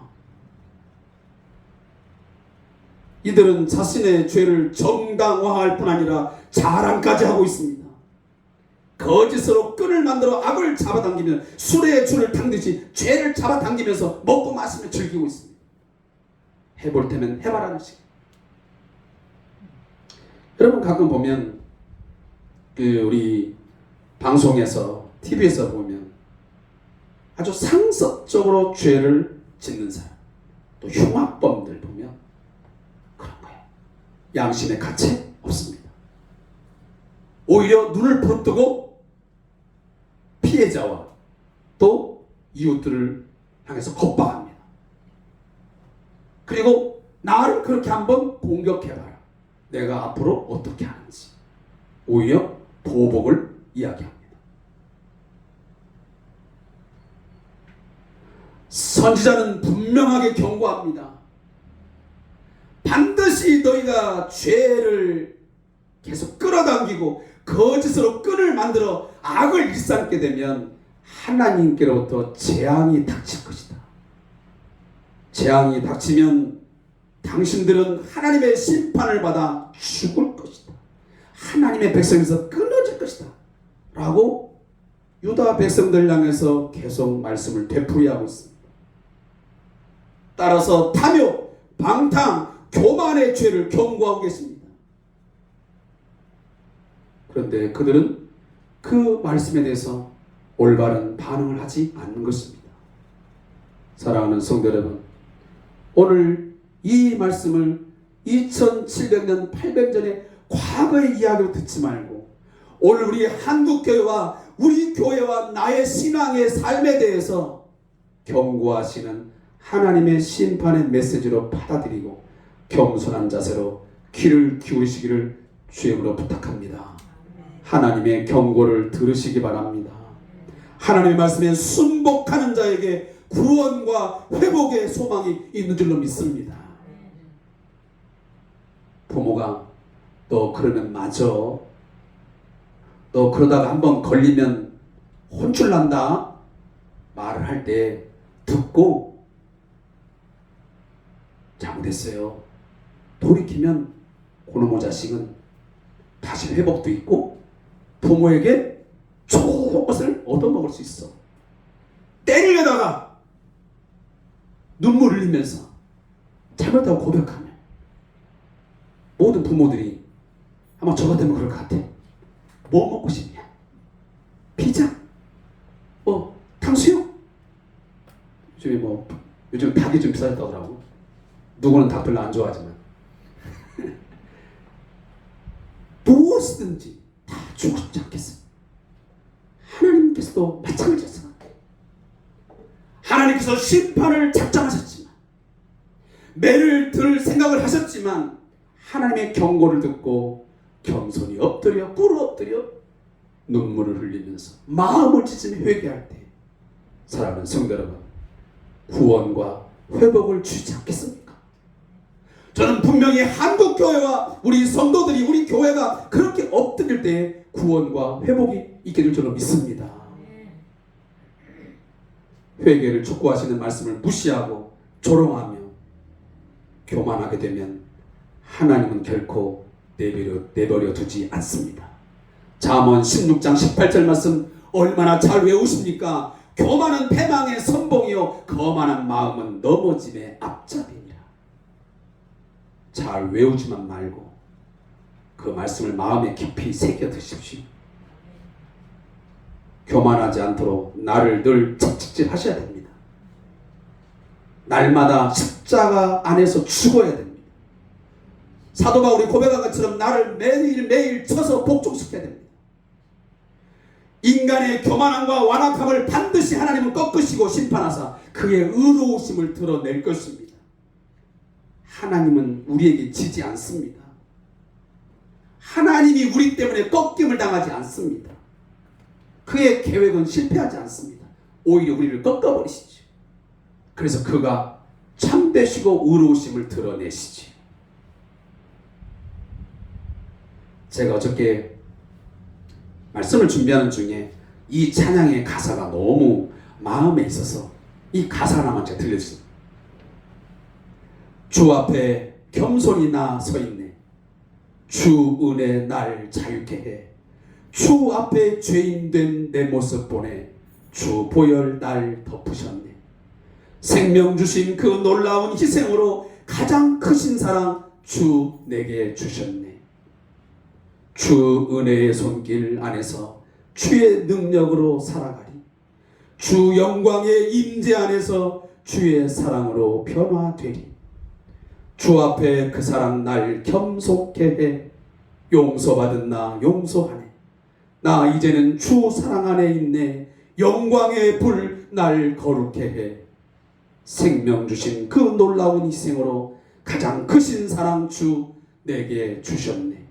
이들은 자신의 죄를 정당화할 뿐 아니라 자랑까지 하고 있습니다. 거짓으로 끈을 만들어 악을 잡아당기면 술에 줄을 당기듯이 죄를 잡아당기면서 먹고 마시며 즐기고 있습니다. 해볼 테면 해봐라는 식. 여러분 가끔 보면 우리 방송에서 TV에서 보면 아주 상습적으로 죄를 짓는 사람, 또 흉악범들 보면 그런 거예요. 양심의 가책 없습니다. 오히려 눈을 부릅뜨고 피해자와 또 이웃들을 향해서 겁박합니다. 그리고 나를 그렇게 한번 공격해봐라. 내가 앞으로 어떻게 하는지. 오히려 보복을 이야기합니다. 선지자는 분명하게 경고합니다. 반드시 너희가 죄를 계속 끌어당기고 거짓으로 끈을 만들어 악을 일삼게 되면 하나님께로부터 재앙이 닥칠 것이다. 재앙이 닥치면 당신들은 하나님의 심판을 받아 죽을 것이다. 하나님의 백성에서 끊어질 것이다. 라고 유다 백성들 향해서 계속 말씀을 되풀이하고 있습니다. 따라서 탐욕, 방탕, 교만의 죄를 경고하고 계십니다. 그런데 그들은 그 말씀에 대해서 올바른 반응을 하지 않는 것입니다. 사랑하는 성도 여러분, 오늘 이 말씀을 2700년, 800년의 과거의 이야기로 듣지 말고 오늘 우리 한국교회와 우리 교회와 나의 신앙의 삶에 대해서 경고하시는 하나님의 심판의 메시지로 받아들이고 겸손한 자세로 귀를 기울이시기를 주님으로 부탁합니다. 하나님의 경고를 들으시기 바랍니다. 하나님의 말씀에 순복하는 자에게 구원과 회복의 소망이 있는 줄로 믿습니다. 부모가 너 그러면 맞아. 너 그러다가 한번 걸리면 혼쭐 난다. 말을 할 때 듣고 잘못했어요. 돌이키면 그놈의 자식은 다시 회복도 있고 부모에게 좋은 것을 얻어먹을 수 있어. 때리려다가 눈물 흘리면서 잘못하고 고백하면 모든 부모들이 아마 저 같으면 그럴 것 같아. 뭐 먹고 싶냐? 피자? 탕수육? 요즘 닭이 좀 비싸졌다고 하더라고. 누구는 닭 별로 안 좋아하지만 무엇이든지 다 주고 싶지 않겠어요. 하나님께서도 마찬가지였어요. 하나님께서 심판을 작정하셨지만 매를 들 생각을 하셨지만 하나님의 경고를 듣고 겸손히 엎드려 꿇어 엎드려 눈물을 흘리면서 마음을 찢으며 회개할 때 사랑하는 성도 여러분, 구원과 회복을 주지 않겠습니까? 저는 분명히 한국교회와 우리 성도들이 우리 교회가 그렇게 엎드릴 때 구원과 회복이 있게 될 줄로 믿습니다. 회개를 촉구하시는 말씀을 무시하고 조롱하며 교만하게 되면 하나님은 결코 내버려 두지 않습니다. 잠언 16장 18절 말씀 얼마나 잘 외우십니까? 교만은 패망의 선봉이요 거만한 마음은 넘어짐의 앞잡이니라. 잘 외우지만 말고 그 말씀을 마음에 깊이 새겨 드십시오. 교만하지 않도록 나를 늘 채찍질 하셔야 됩니다. 날마다 십자가 안에서 죽어야 됩니다. 사도 바울이 고백한 것처럼 나를 매일 쳐서 복종시켜야 됩니다. 인간의 교만함과 완악함을 반드시 하나님은 꺾으시고 심판하사 그의 의로우심을 드러낼 것입니다. 하나님은 우리에게 지지 않습니다. 하나님이 우리 때문에 꺾임을 당하지 않습니다. 그의 계획은 실패하지 않습니다. 오히려 우리를 꺾어버리시죠. 그래서 그가 참되시고 의로우심을 드러내시지. 제가 어저께 말씀을 준비하는 중에 이 찬양의 가사가 너무 마음에 있어서 이 가사 하나만 제가 들려주세요. 주 앞에 겸손히 나 서 있네. 주 은혜 날 자유케 해. 주 앞에 죄인된 내 모습 보내. 주 보혈 날 덮으셨네. 생명 주신 그 놀라운 희생으로 가장 크신 사랑 주 내게 주셨네. 주 은혜의 손길 안에서 주의 능력으로 살아가리. 주 영광의 임재 안에서 주의 사랑으로 변화되리. 주 앞에 그 사랑 날 겸손케 해. 용서받은 나 용서하네. 나 이제는 주 사랑 안에 있네. 영광의 불 날 거룩해 해. 생명 주신 그 놀라운 희생으로 가장 크신 사랑 주 내게 주셨네.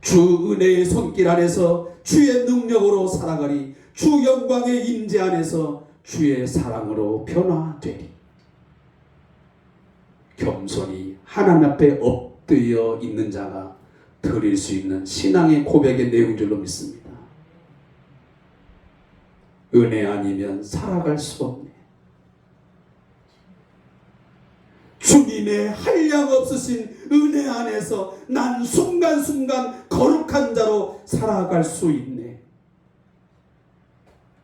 주 은혜의 손길 안에서 주의 능력으로 살아가리. 주 영광의 임재 안에서 주의 사랑으로 변화되리. 겸손히 하나님 앞에 엎드려 있는 자가 드릴 수 있는 신앙의 고백의 내용인 줄로 믿습니다. 은혜 아니면 살아갈 수 없네. 주님의 한량 없으신 은혜 안에서 난 순간순간 거룩한 자로 살아갈 수 있네.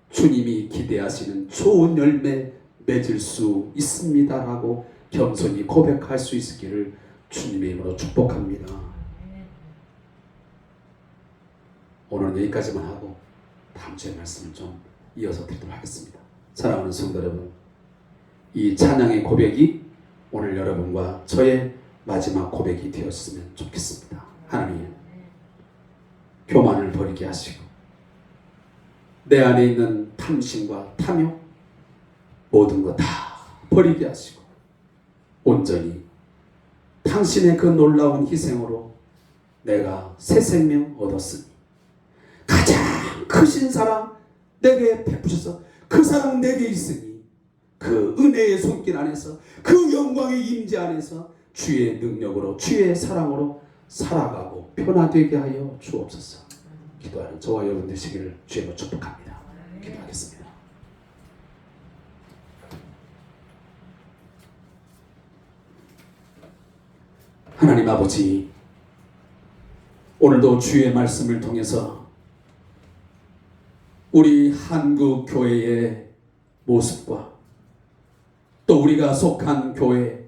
주님이 기대하시는 좋은 열매 맺을 수 있습니다라고 겸손히 고백할 수 있기를 주님의 이름으로 축복합니다. 오늘은 여기까지만 하고 다음 주에 말씀을 좀 이어서 드리도록 하겠습니다. 사랑하는 성도 여러분, 이 찬양의 고백이 오늘 여러분과 저의 마지막 고백이 되었으면 좋겠습니다. 하나님, 교만을 버리게 하시고 내 안에 있는 탐심과 탐욕 모든 것 다 버리게 하시고 온전히 당신의 그 놀라운 희생으로 내가 새 생명 얻었으니 가장 크신 사랑 내게 베푸셔서 그 사랑 내게 있으니 그 은혜의 손길 안에서 그 영광의 임재 안에서 주의 능력으로 주의 사랑으로 살아가고 변화되게 하여 주옵소서. 기도하는 저와 여러분 되시기를 주님으로 축복합니다. 기도하겠습니다. 하나님 아버지, 오늘도 주의 말씀을 통해서 우리 한국 교회의 모습과 또 우리가 속한 교회,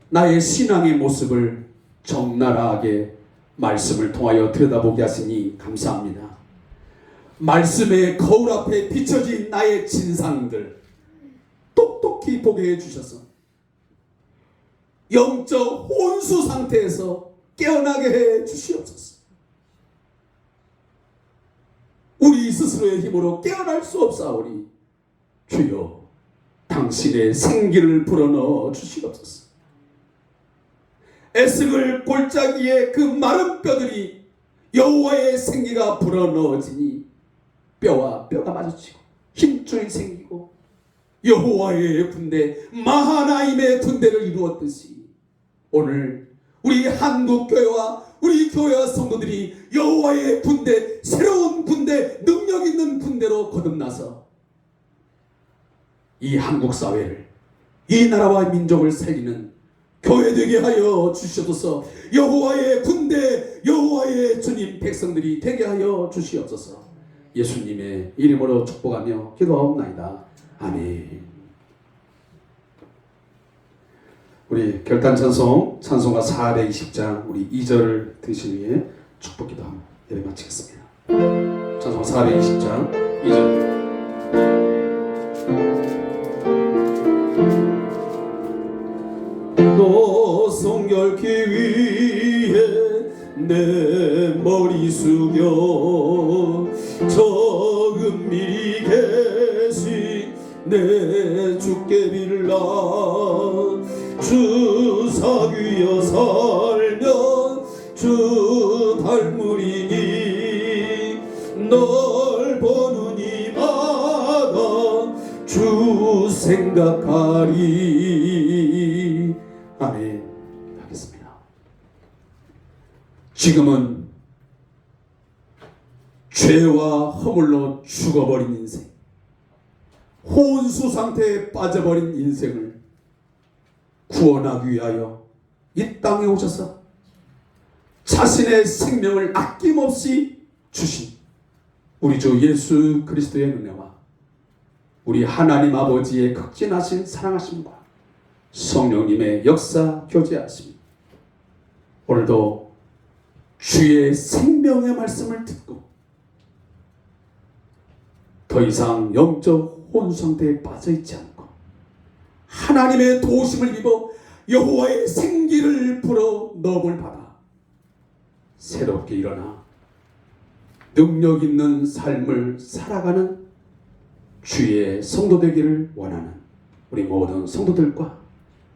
나의 신앙의 모습을 적나라하게 말씀을 통하여 들여다보게 하시니 감사합니다. 말씀의 거울 앞에 비춰진 나의 진상들 똑똑히 보게 해주셔서 영적 혼수 상태에서 깨어나게 해 주시옵소서. 우리 스스로의 힘으로 깨어날 수 없사오니 주여 당신의 생기를 불어넣어 주시옵소서. 에스겔 골짜기에 그 마른 뼈들이 여호와의 생기가 불어넣어지니 뼈와 뼈가 마주치고 힘줄이 생기고 여호와의 군대 마하나임의 군대를 이루었듯이 오늘 우리 한국교회와 우리 교회와 성도들이 여호와의 군대, 새로운 군대, 능력 있는 군대로 거듭나서 이 한국 사회를, 이 나라와 민족을 살리는 교회 되게 하여 주시옵소서. 여호와의 군대, 여호와의 주님 백성들이 되게 하여 주시옵소서. 예수님의 이름으로 축복하며 기도하옵나이다. 아멘. 우리 결단 찬송, 찬송가 420장 우리 2절을 드시기 위해 축복 기도하며 예배 마치겠습니다. 찬송가 420장 2절. 너 성결케 위해 내 머리 숙여 저 은밀히 계신 내 주께 빌라 주 사귀어 살면 주 닮으리니 널 보 주 생각하리. 아멘. 하겠습니다. 지금은 죄와 허물로 죽어버린 인생, 혼수 상태에 빠져버린 인생을 구원하기 위하여 이 땅에 오셔서 자신의 생명을 아낌없이 주신 우리 주 예수 그리스도의 은혜와 우리 하나님 아버지의 극진하신 사랑하심과 성령님의 역사 교제하심, 오늘도 주의 생명의 말씀을 듣고 더 이상 영적 혼수 상태에 빠져있지 않고 하나님의 도우심을 입어 여호와의 생기를 불어 넣음을 받아 새롭게 일어나 능력 있는 삶을 살아가는 주의 성도 되기를 원하는 우리 모든 성도들과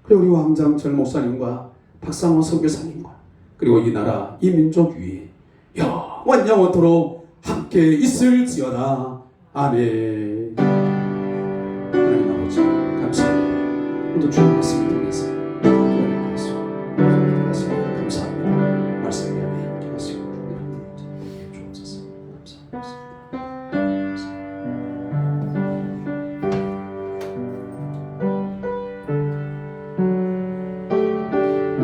그리고 우리 왕장철 목사님과 박상호 선교사님과 그리고 이 나라 이 민족 위에 영원토록 함께 있을지어다. 아멘. 하나님 아버지 감사합니다. 오늘도 주님 말씀